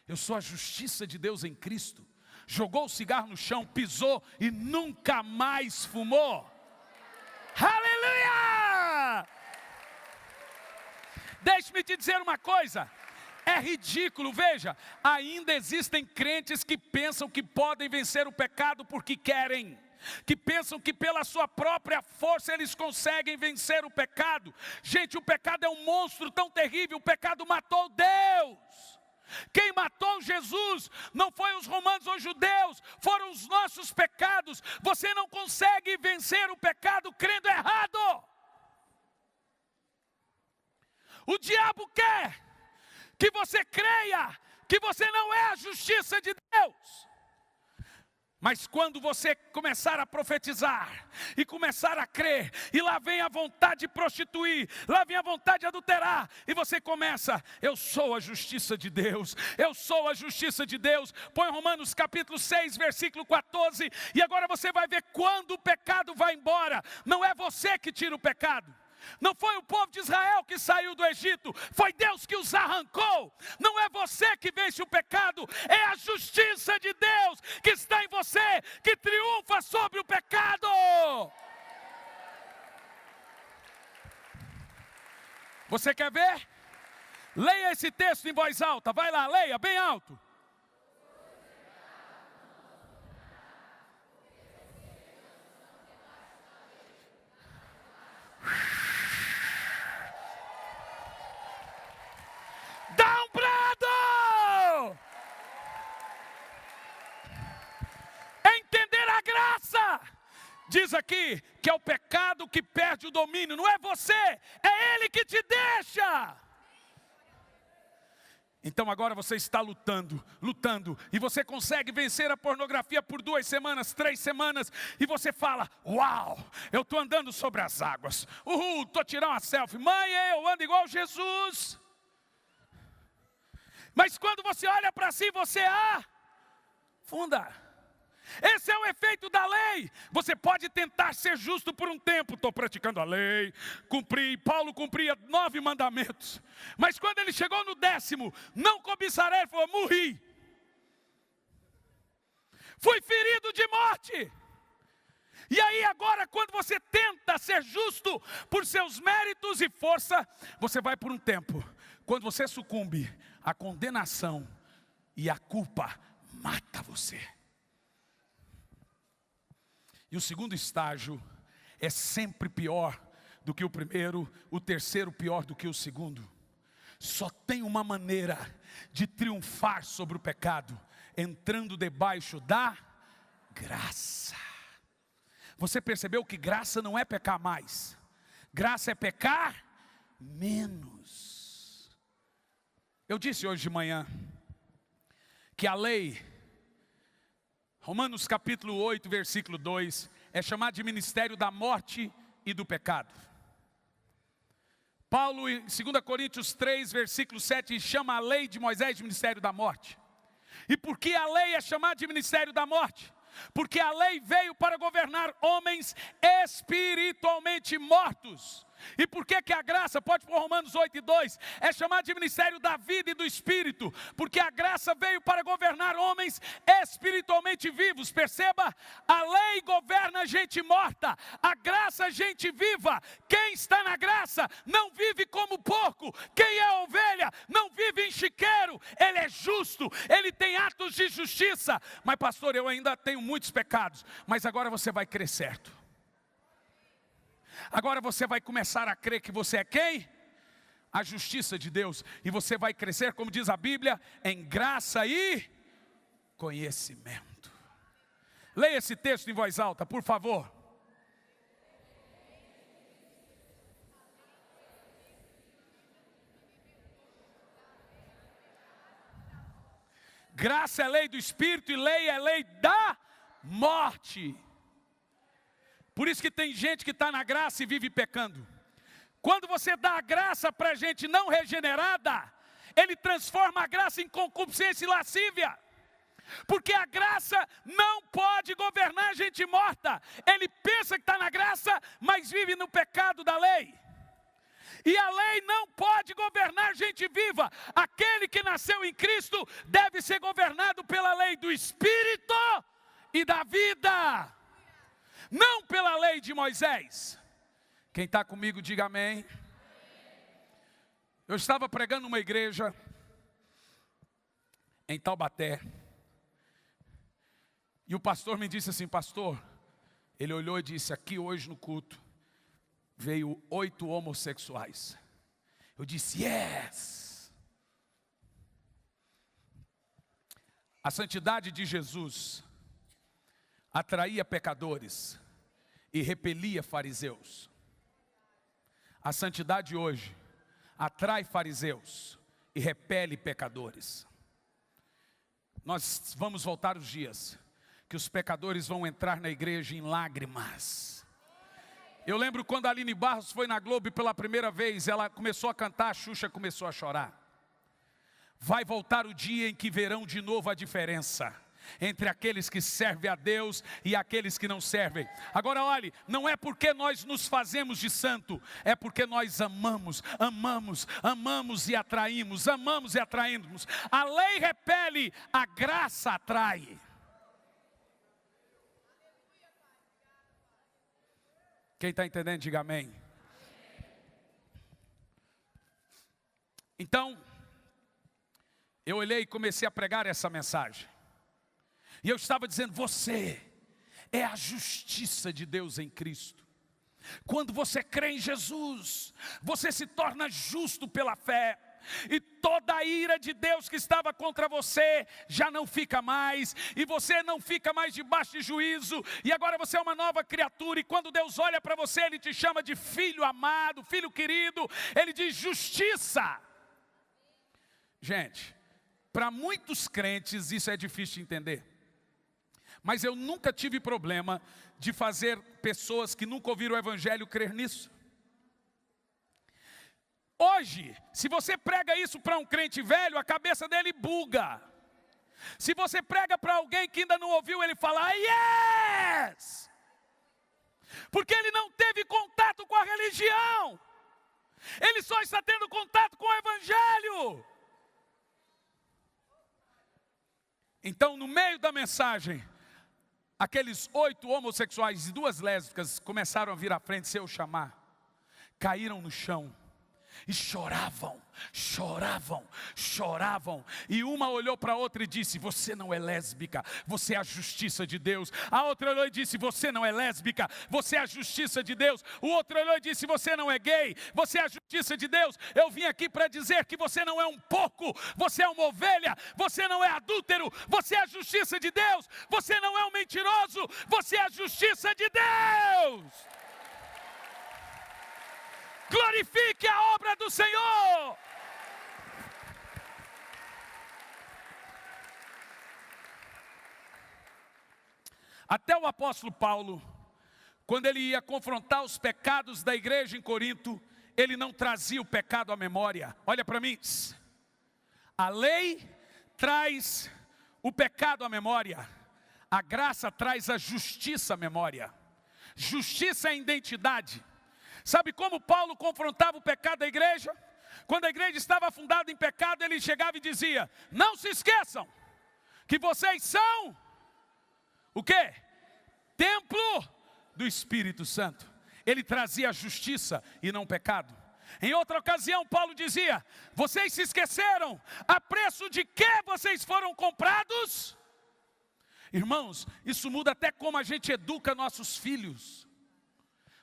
Eu sou a justiça de Deus em Cristo. Jogou o cigarro no chão, pisou e nunca mais fumou. Aleluia! Deixe-me te dizer uma coisa. É ridículo, veja, ainda existem crentes que pensam que podem vencer o pecado porque querem, que pensam que pela sua própria força eles conseguem vencer o pecado. Gente, o pecado é um monstro tão terrível, o pecado matou Deus. Quem matou Jesus não foi os romanos ou os judeus, foram os nossos pecados. Você não consegue vencer o pecado crendo errado. O diabo quer que você creia que você não é a justiça de Deus. Mas quando você começar a profetizar e começar a crer, e lá vem a vontade de prostituir, lá vem a vontade de adulterar, e você começa: eu sou a justiça de Deus, eu sou a justiça de Deus. Põe Romanos capítulo 6, versículo 14, e agora você vai ver quando o pecado vai embora. Não é você que tira o pecado. Não foi o povo de Israel que saiu do Egito, foi Deus que os arrancou. Não é você que vence o pecado, é a justiça de Deus que está em você, que triunfa sobre o pecado. Você quer ver? Leia esse texto em voz alta, vai lá, leia bem alto. Dá um brado! Entender a graça. Diz aqui que é o pecado que perde o domínio. Não é você, é ele que te deixa. Então agora você está lutando, e você consegue vencer a pornografia por 2 semanas, 3 semanas, e você fala: uau, eu estou andando sobre as águas, estou tirando uma selfie, mãe, eu ando igual Jesus. Mas quando você olha para si, você afunda. Esse é o efeito da lei. Você pode tentar ser justo por um tempo. Estou praticando a lei, cumpri. Paulo cumpria 9 mandamentos. Mas quando ele chegou no 10º, não cobiçarei, ele falou: morri. Fui ferido de morte. E aí agora, quando você tenta ser justo por seus méritos e força, você vai por um tempo. Quando você sucumbe, a condenação e a culpa mata você. E o segundo estágio é sempre pior do que o primeiro, o terceiro pior do que o segundo. Só tem uma maneira de triunfar sobre o pecado: entrando debaixo da graça. Você percebeu que graça não é pecar mais, graça é pecar menos. Eu disse hoje de manhã que a lei, Romanos capítulo 8, versículo 2, é chamado de ministério da morte e do pecado. Paulo, em 2 Coríntios 3, versículo 7, chama a lei de Moisés de ministério da morte. E por que a lei é chamada de ministério da morte? Porque a lei veio para governar homens espiritualmente mortos. E por que a graça, pode pôr Romanos 8:2, é chamada de ministério da vida e do Espírito? Porque a graça veio para governar homens espiritualmente vivos. Perceba, a lei governa gente morta, a graça gente viva. Quem está na graça não vive como porco, quem é ovelha não vive em chiqueiro. Ele é justo, ele tem atos de justiça. Mas pastor, eu ainda tenho muitos pecados. Mas agora você vai crer certo. Agora você vai começar a crer que você é quem? A justiça de Deus. E você vai crescer, como diz a Bíblia, em graça e conhecimento. Leia esse texto em voz alta, por favor. Graça é lei do Espírito e lei é lei da morte. Por isso que tem gente que está na graça e vive pecando. Quando você dá a graça para gente não regenerada, ele transforma a graça em concupiscência e lascívia. Porque a graça não pode governar gente morta. Ele pensa que está na graça, mas vive no pecado da lei. E a lei não pode governar gente viva. Aquele que nasceu em Cristo deve ser governado pela lei do Espírito e da vida. Não pela lei de Moisés. Quem está comigo, diga amém. Eu estava pregando numa igreja em Taubaté. E o pastor me disse assim, pastor, ele olhou e disse, aqui hoje no culto, veio 8 homossexuais. Eu disse, yes! A santidade de Jesus atraía pecadores e repelia fariseus. A santidade hoje atrai fariseus e repele pecadores. Nós vamos voltar os dias que os pecadores vão entrar na igreja em lágrimas. Eu lembro quando a Aline Barros foi na Globo pela primeira vez, ela começou a cantar, a Xuxa começou a chorar. Vai voltar o dia em que verão de novo a diferença entre aqueles que servem a Deus e aqueles que não servem. Agora olhe, não é porque nós nos fazemos de santo, é porque nós amamos e atraímos, amamos e atraímos. A lei repele, a graça atrai. Quem está entendendo, diga amém. Então, eu olhei e comecei a pregar essa mensagem. E eu estava dizendo, você é a justiça de Deus em Cristo. Quando você crê em Jesus, você se torna justo pela fé. E toda a ira de Deus que estava contra você já não fica mais. E você não fica mais debaixo de juízo. E agora você é uma nova criatura. E quando Deus olha para você, Ele te chama de filho amado, filho querido. Ele diz justiça. Gente, para muitos crentes isso é difícil de entender. Mas eu nunca tive problema de fazer pessoas que nunca ouviram o Evangelho crer nisso. Hoje, se você prega isso para um crente velho, a cabeça dele buga. Se você prega para alguém que ainda não ouviu, ele fala, yes! Porque ele não teve contato com a religião. Ele só está tendo contato com o Evangelho. Então, no meio da mensagem, aqueles 8 homossexuais e 2 lésbicas começaram a vir à frente sem eu chamar. Caíram no chão. E choravam. E uma olhou para a outra e disse, você não é lésbica, você é a justiça de Deus. A outra olhou e disse, você não é lésbica, você é a justiça de Deus. O outro olhou e disse, você não é gay, você é a justiça de Deus. Eu vim aqui para dizer que você não é um porco, você é uma ovelha, você não é adúltero, você é a justiça de Deus. Você não é um mentiroso, você é a justiça de Deus. Glorifique a obra do Senhor. Até o apóstolo Paulo, quando ele ia confrontar os pecados da igreja em Corinto, ele não trazia o pecado à memória. Olha para mim. A lei traz o pecado à memória. A graça traz a justiça à memória. Justiça é identidade. Sabe como Paulo confrontava o pecado da igreja? Quando a igreja estava afundada em pecado, ele chegava e dizia: não se esqueçam que vocês são o quê? Templo do Espírito Santo. Ele trazia justiça e não pecado. Em outra ocasião, Paulo dizia: vocês se esqueceram a preço de que vocês foram comprados? Irmãos, isso muda até como a gente educa nossos filhos.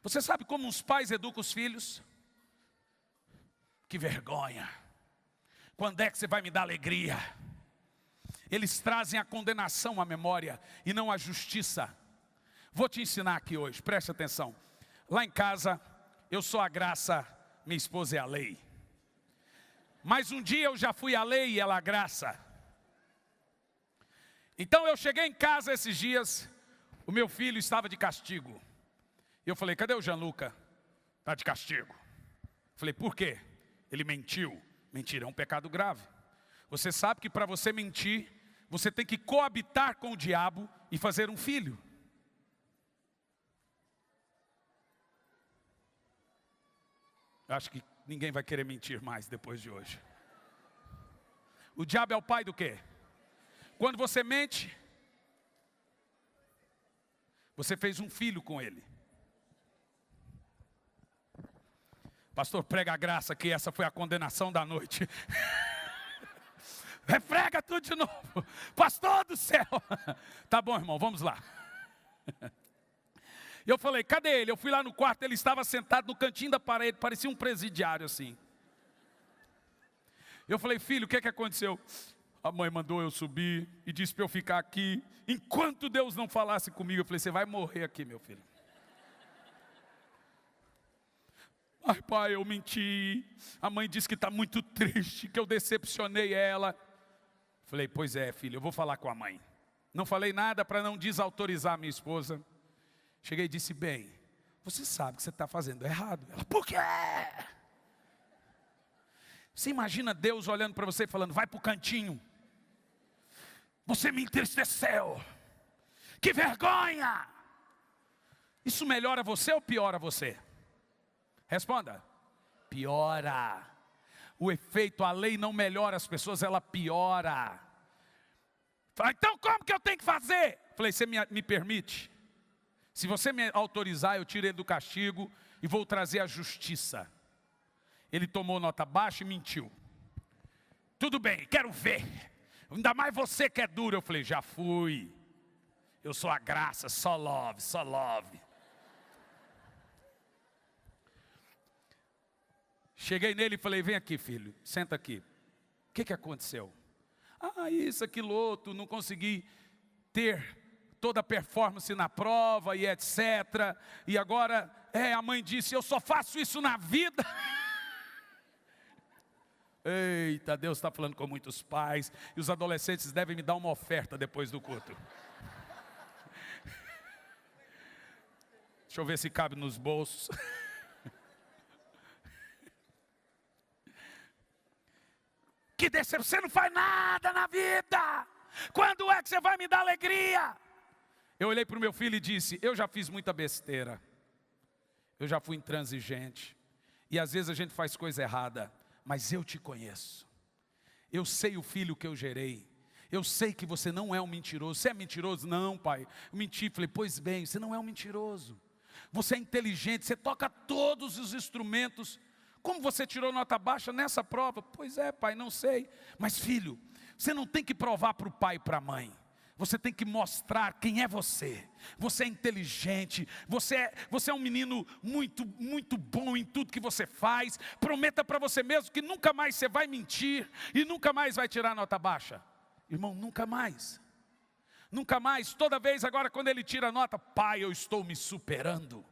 Você sabe como os pais educam os filhos? Que vergonha! Quando é que você vai me dar alegria? Eles trazem a condenação à memória e não a justiça. Vou te ensinar aqui hoje, preste atenção. Lá em casa, eu sou a graça, minha esposa é a lei. Mas um dia eu já fui a lei e ela a graça. Então eu cheguei em casa esses dias, o meu filho estava de castigo. Eu falei: cadê o Gianluca? Está de castigo. Falei: por quê? Ele mentiu. Mentir é um pecado grave. Você sabe que para você mentir, você tem que coabitar com o diabo e fazer um filho. Acho que ninguém vai querer mentir mais depois de hoje. O diabo é o pai do quê? Quando você mente, você fez um filho com ele. Pastor, prega a graça que essa foi a condenação da noite. Refrega tudo de novo. Pastor do céu. Tá bom, irmão, vamos lá. Eu falei: cadê ele? Eu fui lá no quarto, ele estava sentado no cantinho da parede, parecia um presidiário assim. Eu falei: filho, o que aconteceu? A mãe mandou eu subir e disse para eu ficar aqui, enquanto Deus não falasse comigo. Eu falei: você vai morrer aqui, meu filho. Ai, pai, eu menti. A mãe disse que está muito triste, que eu decepcionei ela. Falei: pois é, filho, eu vou falar com a mãe. Não falei nada para não desautorizar a minha esposa. Cheguei e disse: bem, você sabe que você está fazendo errado. Ela: por quê? Você imagina Deus olhando para você e falando: vai para o cantinho. Você me entristeceu. Que vergonha! Isso melhora você ou piora você? Responda. Piora. O efeito, a lei não melhora as pessoas, ela piora. Fala: então como que eu tenho que fazer? Falei: você me permite? Se você me autorizar, eu tiro ele do castigo e vou trazer a justiça. Ele tomou nota baixa e mentiu. Tudo bem, quero ver. Ainda mais você que é duro. Eu falei: já fui. Eu sou a graça, só love, só love. Cheguei nele e falei: vem aqui, filho, senta aqui. O que aconteceu? Isso, aquilo, outro, não consegui ter toda a performance na prova e etc. E agora, a mãe disse: eu só faço isso na vida. Eita, Deus está falando com muitos pais. E os adolescentes devem me dar uma oferta depois do culto. Deixa eu ver se cabe nos bolsos. Que decepção, você não faz nada na vida. Quando é que você vai me dar alegria? Eu olhei para o meu filho e disse: eu já fiz muita besteira. Eu já fui intransigente. E às vezes a gente faz coisa errada. Mas eu te conheço. Eu sei o filho que eu gerei. Eu sei que você não é um mentiroso. Você é mentiroso? Não, pai. Eu menti. Falei: pois bem, você não é um mentiroso. Você é inteligente, você toca todos os instrumentos. Como você tirou nota baixa nessa prova? Pois é, pai, não sei. Mas filho, você não tem que provar para o pai e para a mãe. Você tem que mostrar quem é você. Você é inteligente, você é um menino muito, muito bom em tudo que você faz. Prometa para você mesmo que nunca mais você vai mentir e nunca mais vai tirar nota baixa. Irmão, nunca mais. Nunca mais. Toda vez agora quando ele tira nota: pai, eu estou me superando.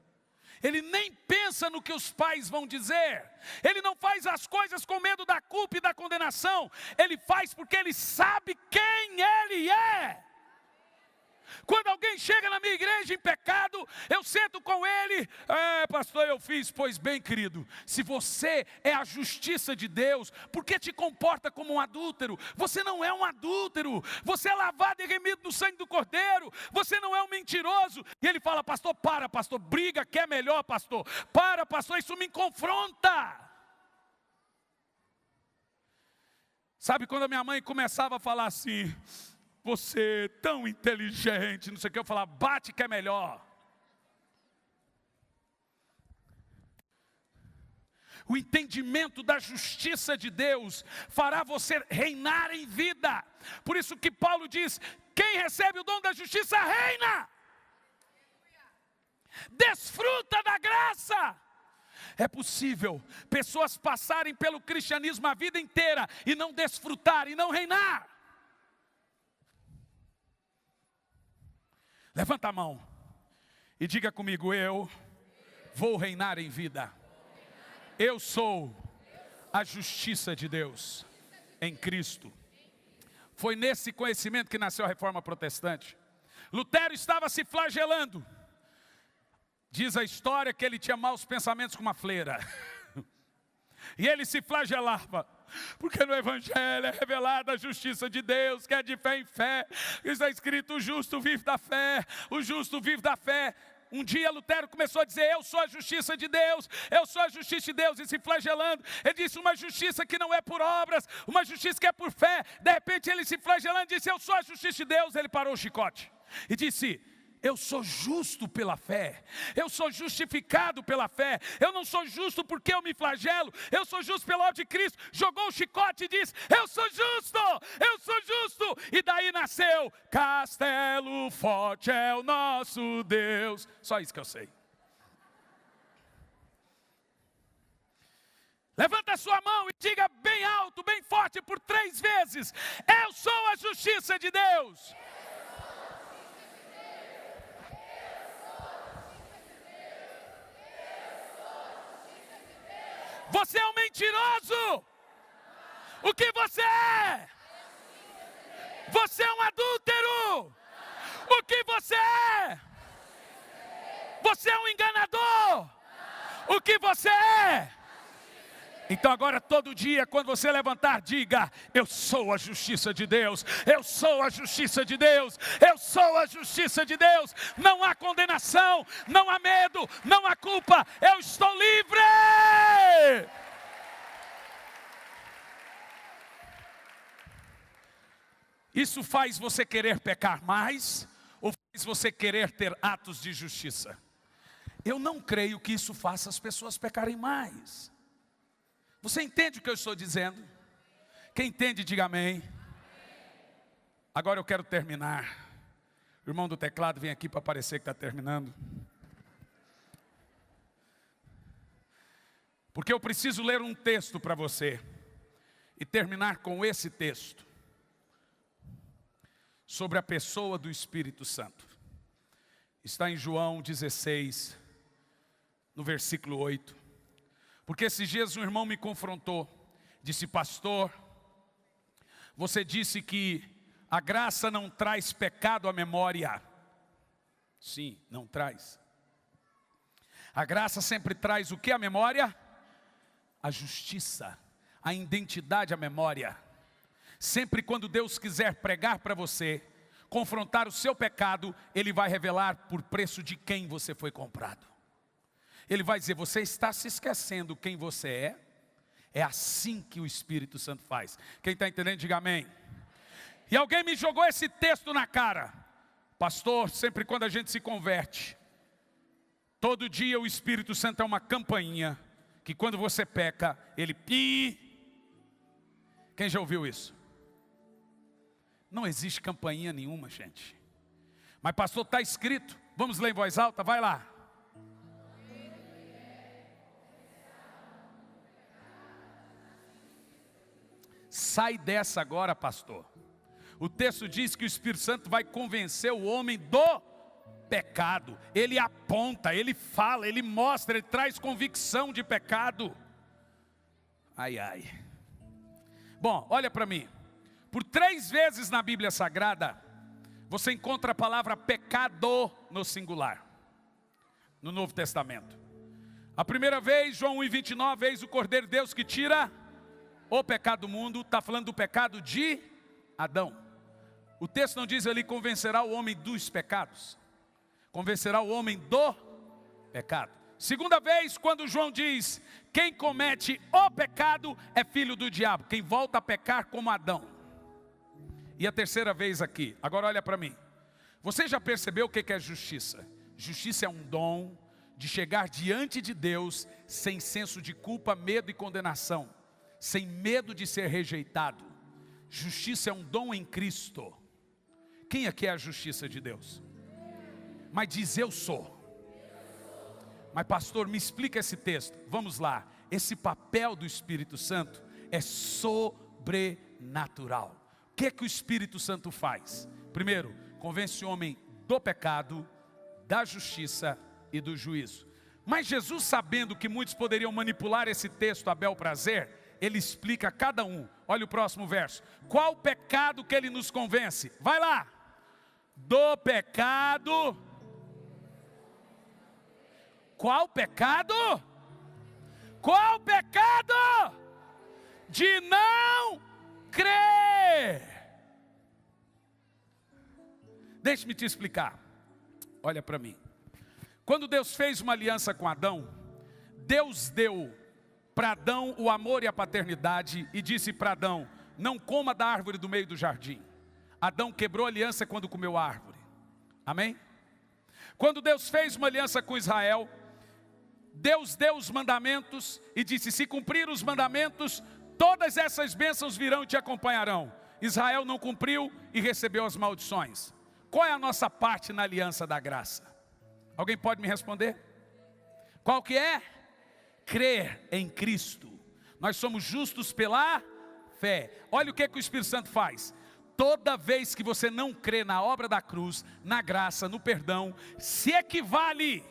Ele nem pensa no que os pais vão dizer. Ele não faz as coisas com medo da culpa e da condenação. Ele faz porque ele sabe quem ele é. Quando alguém chega na minha igreja em pecado, eu sento com ele. Pastor, eu fiz. Pois bem, querido, se você é a justiça de Deus, por que te comporta como um adúltero? Você não é um adúltero. Você é lavado e remido no sangue do Cordeiro. Você não é um mentiroso. E ele fala: pastor, para, pastor, briga que é melhor, pastor. Para, pastor, isso me confronta. Sabe, quando a minha mãe começava a falar assim: você é tão inteligente, não sei o que, eu falava: bate que é melhor. O entendimento da justiça de Deus fará você reinar em vida. Por isso que Paulo diz: quem recebe o dom da justiça reina. Desfruta da graça. É possível pessoas passarem pelo cristianismo a vida inteira e não desfrutar e não reinar. Levanta a mão e diga comigo: eu vou reinar em vida. Eu sou a justiça de Deus em Cristo. Foi nesse conhecimento que nasceu a Reforma Protestante. Lutero estava se flagelando. Diz a história que ele tinha maus pensamentos com uma fleira. E ele se flagelava. Porque no Evangelho é revelada a justiça de Deus, que é de fé em fé. Está escrito: o justo vive da fé, o justo vive da fé. Um dia Lutero começou a dizer: eu sou a justiça de Deus, eu sou a justiça de Deus, e se flagelando. Ele disse: uma justiça que não é por obras, uma justiça que é por fé. De repente ele se flagelando disse: eu sou a justiça de Deus. Ele parou o chicote e disse: eu sou justo pela fé, eu sou justificado pela fé, eu não sou justo porque eu me flagelo, eu sou justo pela obra de Cristo. Jogou o chicote e disse: eu sou justo, eu sou justo. E daí nasceu: Castelo forte é o nosso Deus. Só isso que eu sei. Levanta a sua mão e diga bem alto, bem forte, por 3 vezes: eu sou a justiça de Deus. Você é um mentiroso. O que você é? Você é um adúltero. O que você é? Você é um enganador. O que você é? Então agora todo dia, quando você levantar, diga: eu sou a justiça de Deus, eu sou a justiça de Deus, eu sou a justiça de Deus. Não há condenação, não há medo, não há culpa, eu estou livre. Isso faz você querer pecar mais, ou faz você querer ter atos de justiça? Eu não creio que isso faça as pessoas pecarem mais. Você entende o que eu estou dizendo? Quem entende, diga amém. Agora eu quero terminar. O irmão do teclado vem aqui para parecer que está terminando. Porque eu preciso ler um texto para você. E terminar com esse texto. Sobre a pessoa do Espírito Santo. Está em João 16, no versículo 8. Porque esses dias um irmão me confrontou, disse: pastor, você disse que a graça não traz pecado à memória. Sim, não traz. A graça sempre traz o que à memória? A justiça, a identidade à memória. Sempre quando Deus quiser pregar para você, confrontar o seu pecado, Ele vai revelar por preço de quem você foi comprado. Ele vai dizer: você está se esquecendo quem você é. É assim que o Espírito Santo faz. Quem está entendendo, diga amém. E alguém me jogou esse texto na cara: pastor, sempre quando a gente se converte, todo dia o Espírito Santo é uma campainha, que quando você peca, ele pi. Quem já ouviu isso? Não existe campainha nenhuma, gente. Mas pastor, está escrito. Vamos ler em voz alta, vai lá. Sai dessa agora, pastor. O texto diz que o Espírito Santo vai convencer o homem do pecado. Ele aponta, ele fala, ele mostra, ele traz convicção de pecado. Ai, ai. Bom, olha para mim. Por 3 vezes na Bíblia Sagrada, você encontra a palavra pecado no singular, no Novo Testamento. A primeira vez, João 1:29, eis o Cordeiro de Deus que tira o pecado do mundo. Está falando do pecado de Adão. O texto não diz ali, convencerá o homem dos pecados. Convencerá o homem do pecado. Segunda vez, quando João diz, quem comete o pecado é filho do diabo. Quem volta a pecar como Adão. E a terceira vez aqui, agora olha para mim. Você já percebeu o que é justiça? Justiça é um dom de chegar diante de Deus sem senso de culpa, medo e condenação. Sem medo de ser rejeitado. Justiça é um dom em Cristo. Quem aqui é a justiça de Deus? Mas diz eu sou. Mas pastor, me explica esse texto. Vamos lá. Esse papel do Espírito Santo é sobrenatural. O que é que o Espírito Santo faz? Primeiro, convence o homem do pecado, da justiça e do juízo. Mas Jesus, sabendo que muitos poderiam manipular esse texto a bel prazer, ele explica a cada um. Olha o próximo verso. Qual o pecado que ele nos convence? Vai lá. Do pecado. Qual pecado? Qual pecado? De não crer. Deixe-me te explicar. Olha para mim. Quando Deus fez uma aliança com Adão, Deus deu para Adão o amor e a paternidade e disse para Adão, não coma da árvore do meio do jardim. Adão quebrou a aliança quando comeu a árvore. Amém? Quando Deus fez uma aliança com Israel, Deus deu os mandamentos e disse, se cumprir os mandamentos, todas essas bênçãos virão e te acompanharão. Israel não cumpriu e recebeu as maldições. Qual é a nossa parte na aliança da graça? Alguém pode me responder? Qual que é? Crer em Cristo. Nós somos justos pela fé. Olha o que o Espírito Santo faz. Toda vez que você não crê na obra da cruz, na graça, no perdão, se equivale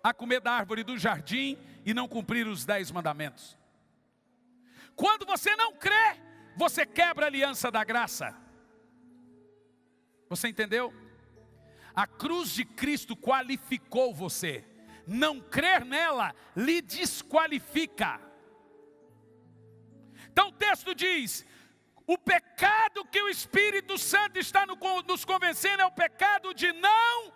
a comer da árvore do jardim e não cumprir os 10 mandamentos. Quando você não crê, você quebra a aliança da graça. Você entendeu? A cruz de Cristo qualificou você. Não crer nela lhe desqualifica. Então o texto diz, o pecado que o Espírito Santo está nos convencendo é o pecado de não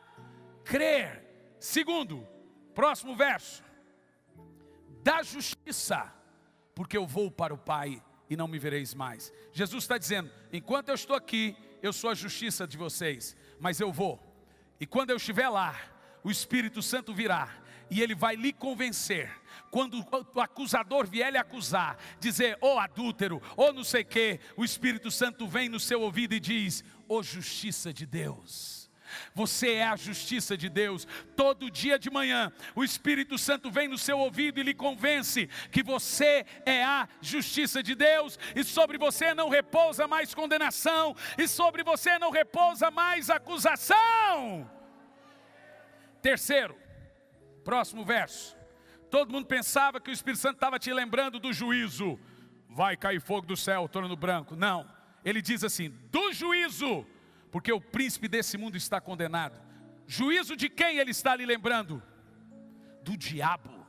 crer. Segundo, próximo verso. Da justiça, porque eu vou para o Pai e não me vereis mais. Jesus está dizendo, enquanto eu estou aqui, eu sou a justiça de vocês, mas eu vou. E quando eu estiver lá, o Espírito Santo virá e ele vai lhe convencer. Quando o acusador vier lhe acusar, dizer, ô adúltero, ou não sei o que, o Espírito Santo vem no seu ouvido e diz, ô justiça de Deus. Você é a justiça de Deus. Todo dia de manhã o Espírito Santo vem no seu ouvido e lhe convence que você é a justiça de Deus, e sobre você não repousa mais condenação, e sobre você não repousa mais acusação. Terceiro, próximo verso. Todo mundo pensava que o Espírito Santo estava te lembrando do juízo. Vai cair fogo do céu, torno branco. Não, ele diz assim, do juízo, porque o príncipe desse mundo está condenado. Juízo de quem ele está lhe lembrando? Do diabo.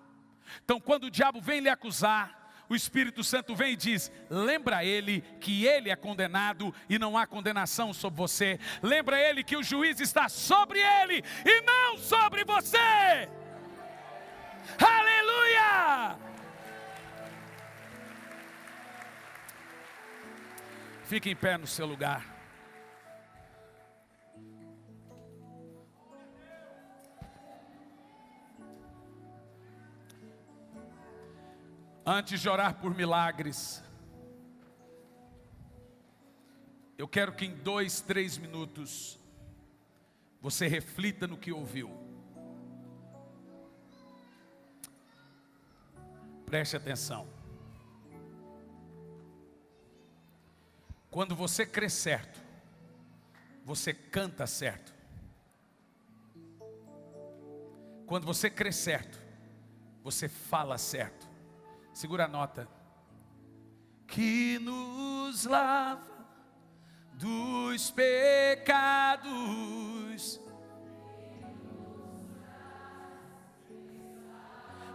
Então quando o diabo vem lhe acusar, o Espírito Santo vem e diz, lembra ele que ele é condenado e não há condenação sobre você. Lembra ele que o juiz está sobre ele e não sobre você. Aleluia! Fique em pé no seu lugar. Antes de orar por milagres, eu quero que em 2, 3 minutos você reflita no que ouviu. Preste atenção. Quando você crê certo, você canta certo. Quando você crê certo, você fala certo. Segura a nota. Que nos lava dos pecados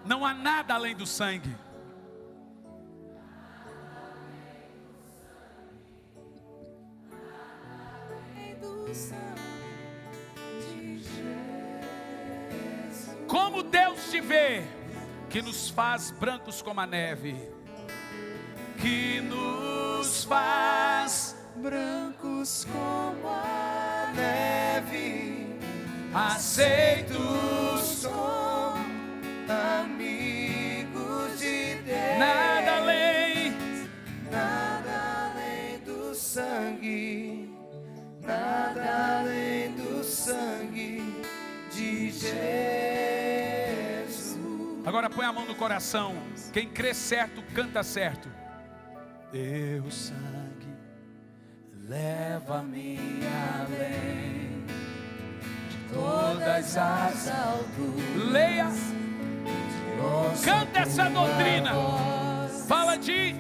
Não há nada além do sangue. Como Deus te vê, que nos faz brancos como a neve, que nos faz brancos como a neve, aceitos como amigos de Deus. Nada além do sangue, nada além do sangue de Jesus. Agora põe a mão no coração. Quem crê certo, canta certo. Teu sangue leva-me além de todas as alturas. Leia, canta essa doutrina. Fala de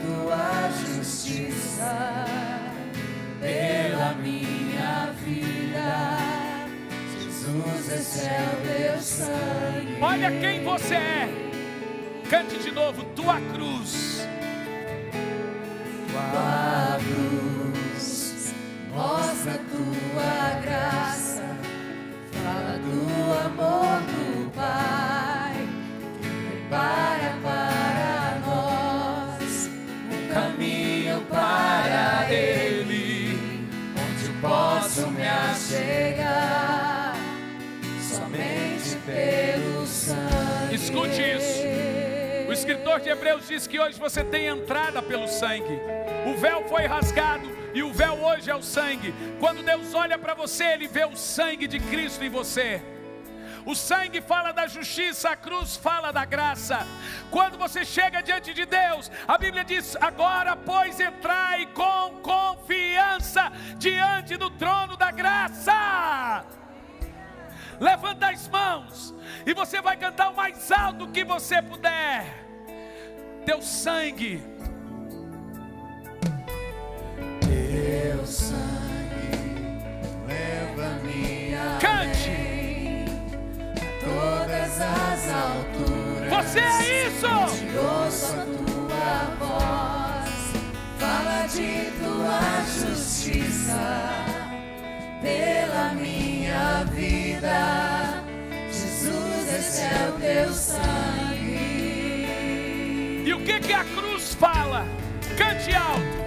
tua justiça pela minha vida. Jesus, esse é o teu sangue. Olha quem você é. Cante de novo. Tua cruz. Tua cruz mostra tua graça. Fala do amor do Pai que prepara para nós um caminho para Ele, onde eu posso me achegar somente pelo sangue. Escute isso. O escritor de Hebreus diz que hoje você tem entrada pelo sangue. O véu foi rasgado e o véu hoje é o sangue. Quando Deus olha para você, Ele vê o sangue de Cristo em você. O sangue fala da justiça, a cruz fala da graça. Quando você chega diante de Deus, a Bíblia diz: agora, pois, entrai com confiança diante do trono da graça. Levanta as mãos e você vai cantar o mais alto que você puder. Teu sangue, teu sangue leva-me cante a todas as alturas. Você é isso. Ouço a tua voz, fala de tua justiça pela minha vida. Jesus, esse é o teu sangue. E o que a cruz fala? Cante alto.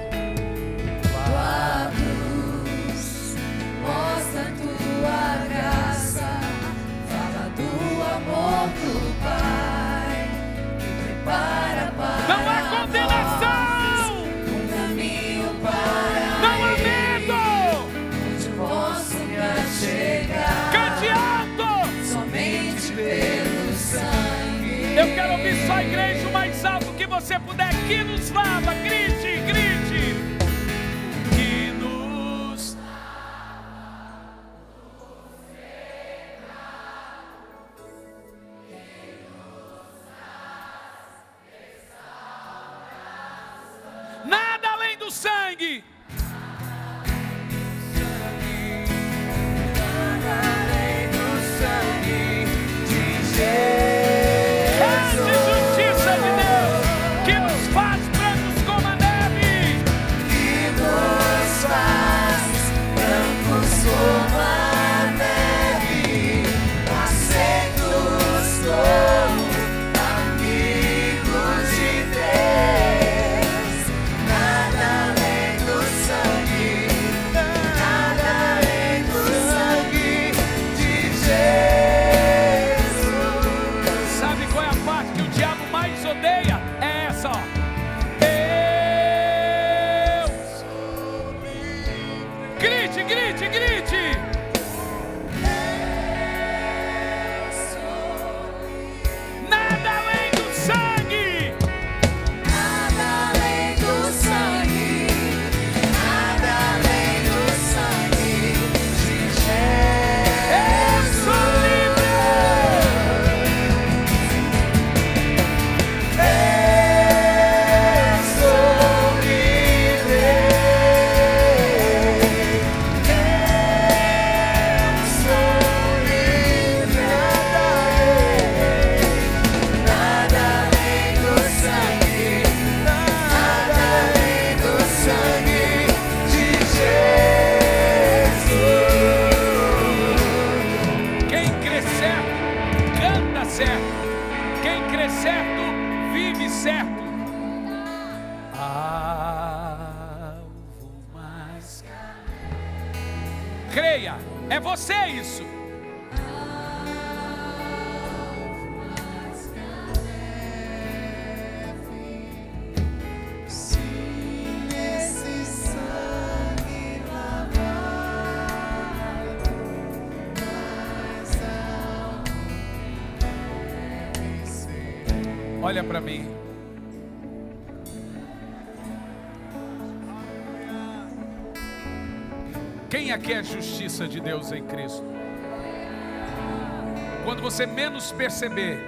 Tua cruz mostra tua graça, fala do amor do Pai que prepara para não há condenação, um caminho para não há Ele, medo. onde posso me achegar Cante alto. somente pelo sangue. Eu quero ouvir só a igreja o mais alto que você puder. Que nos lava, grite, grite. Que nos nada além do sangue. Justiça de Deus que nos faz brancos como a neve. Creia, é você isso. Olha para mim. Quem aqui é justiça de Deus em Cristo? Quando você menos perceber,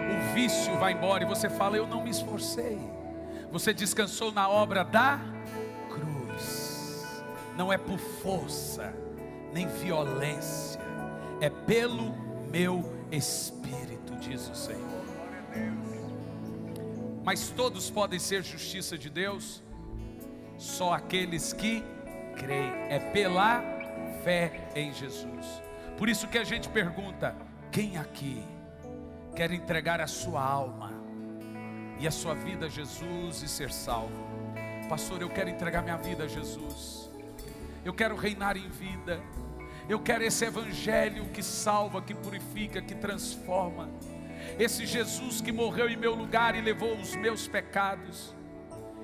o vício vai embora e você fala: eu não me esforcei. Você descansou na obra da cruz. Não é por força, nem violência, é pelo meu Espírito, diz o Senhor. Mas todos podem ser justiça de Deus? Só aqueles que creem. É pela fé em Jesus. Por isso que a gente pergunta: quem aqui quer entregar a sua alma e a sua vida a Jesus e ser salvo? Pastor, eu quero entregar minha vida a Jesus. Eu quero reinar em vida. Eu quero esse evangelho que salva, que purifica, que transforma. Esse Jesus que morreu em meu lugar e levou os meus pecados.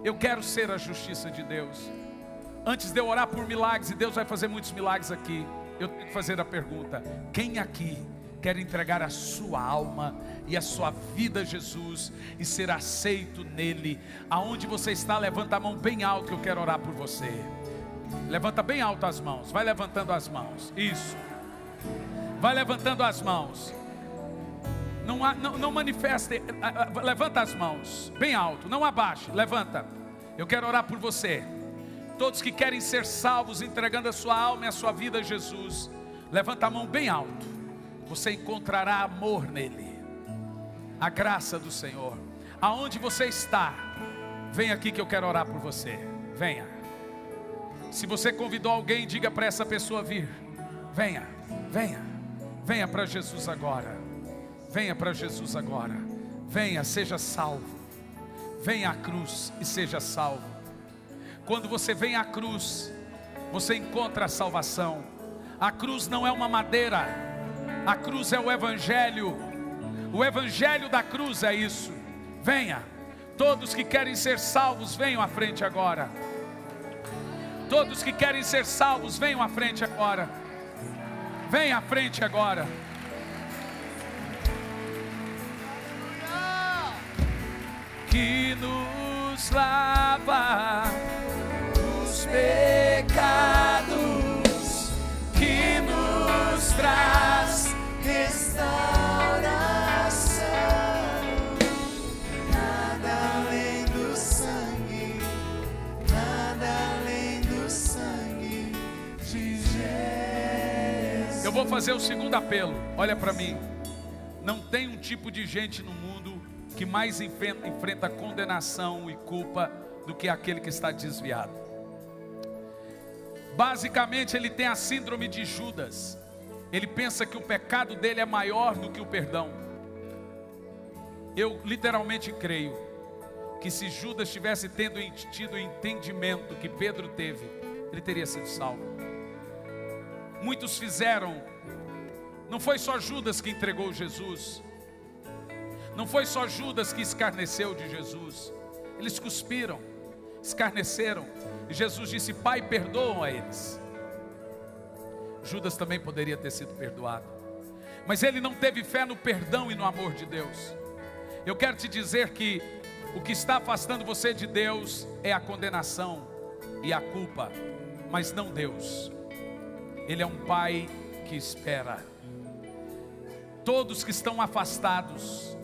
Eu quero ser a justiça de Deus. Antes de eu orar por milagres, e Deus vai fazer muitos milagres aqui, eu tenho que fazer a pergunta: quem aqui quer entregar a sua alma e a sua vida a Jesus e ser aceito nele? Aonde você está, levanta a mão bem alto que eu quero orar por você. Levanta bem alto as mãos, vai levantando as mãos, isso. Vai levantando as mãos. Não manifeste, levanta as mãos, bem alto, não abaixe, levanta. Eu quero orar por você. Todos que querem ser salvos, entregando a sua alma e a sua vida a Jesus, levanta a mão bem alto. Você encontrará amor nele, a graça do Senhor. Aonde você está, vem aqui que eu quero orar por você. Venha. Se você convidou alguém, diga para essa pessoa vir. Venha, venha, venha para Jesus agora. Venha para Jesus agora. Venha, seja salvo. Venha à cruz e seja salvo. Quando você vem à cruz, você encontra a salvação. A cruz não é uma madeira. A cruz é o Evangelho. O Evangelho da cruz é isso. Venha. Todos que querem ser salvos, venham à frente agora. Todos que querem ser salvos, venham à frente agora. Venha à frente agora. Que nos lava dos pecados, que nos traz restauração. Nada além do sangue, nada além do sangue de Jesus. Eu vou fazer o segundo apelo. Olha para mim. Não tem um tipo de gente no mundo que mais enfrenta condenação e culpa do que aquele que está desviado. Basicamente ele tem a síndrome de Judas. Ele pensa que o pecado dele é maior do que o perdão. Eu literalmente creio que se Judas tivesse tido o entendimento que Pedro teve, ele teria sido salvo. Muitos fizeram. Não foi só Judas que entregou Jesus. Não foi só Judas que escarneceu de Jesus. Eles cuspiram, escarneceram. E Jesus disse: Pai, perdoam a eles. Judas também poderia ter sido perdoado, mas ele não teve fé no perdão e no amor de Deus. Eu quero te dizer que o que está afastando você de Deus é a condenação e a culpa, mas não Deus. Ele é um Pai que espera. Todos que estão afastados,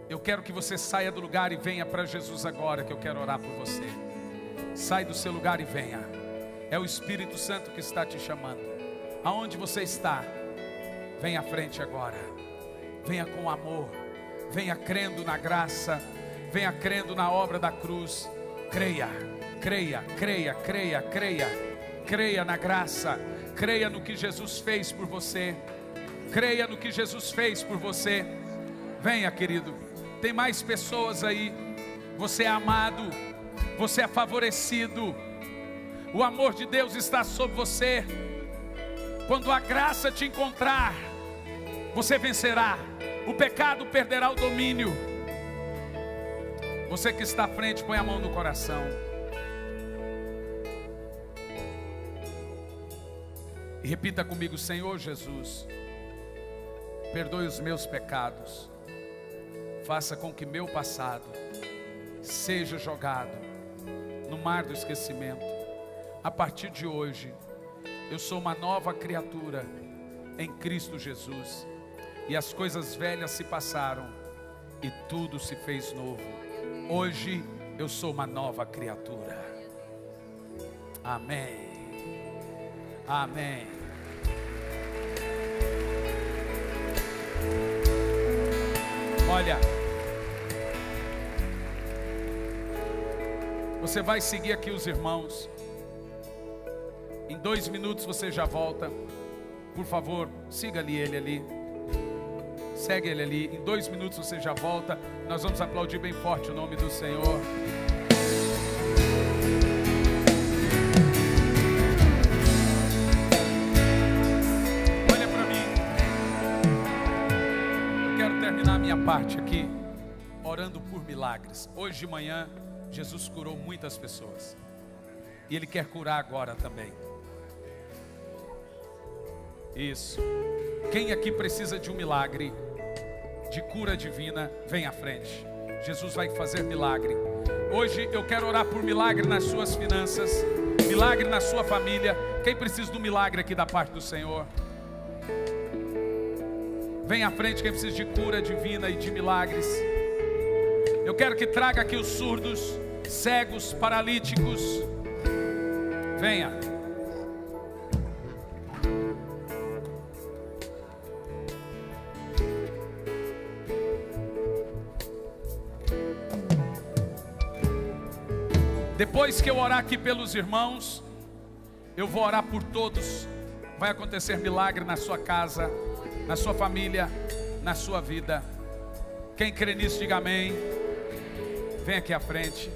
eu quero que você saia do lugar e venha para Jesus agora, que eu quero orar por você. Sai do seu lugar e venha. É o Espírito Santo que está te chamando. Aonde você está, venha à frente agora. Venha com amor. Venha crendo na graça. Venha crendo na obra da cruz. Creia, creia, creia, creia, creia. Creia na graça. Creia no que Jesus fez por você. Creia no que Jesus fez por você. Venha, querido. Tem mais pessoas aí. Você é amado, você é favorecido. O amor de Deus está sobre você. Quando a graça te encontrar, você vencerá. O pecado perderá o domínio. Você que está à frente, põe a mão no coração. E repita comigo: Senhor Jesus, perdoe os meus pecados. Faça com que meu passado seja jogado no mar do esquecimento. A partir de hoje, eu sou uma nova criatura em Cristo Jesus. E as coisas velhas se passaram e tudo se fez novo. Hoje eu sou uma nova criatura. Amém. Amém. Olha, você vai seguir aqui os irmãos. Em 2 minutos você já volta. Por favor, siga ele ali. Segue ele ali. Em 2 minutos você já volta. Nós vamos aplaudir bem forte o nome do Senhor. Olha para mim. Eu quero terminar a minha parte aqui orando por milagres. Hoje de manhã Jesus curou muitas pessoas. E Ele quer curar agora também. Isso. Quem aqui precisa de um milagre, de cura divina, vem à frente. Jesus vai fazer milagre. Hoje eu quero orar por milagre nas suas finanças, milagre na sua família. Quem precisa de um milagre aqui da parte do Senhor? Vem à frente quem precisa de cura divina e de milagres. Eu quero que traga aqui os surdos, cegos, paralíticos. Venha. Depois que eu orar aqui pelos irmãos, eu vou orar por todos. Vai acontecer milagre na sua casa, na sua família, na sua vida. Quem crê nisso, diga amém. Vem aqui à frente.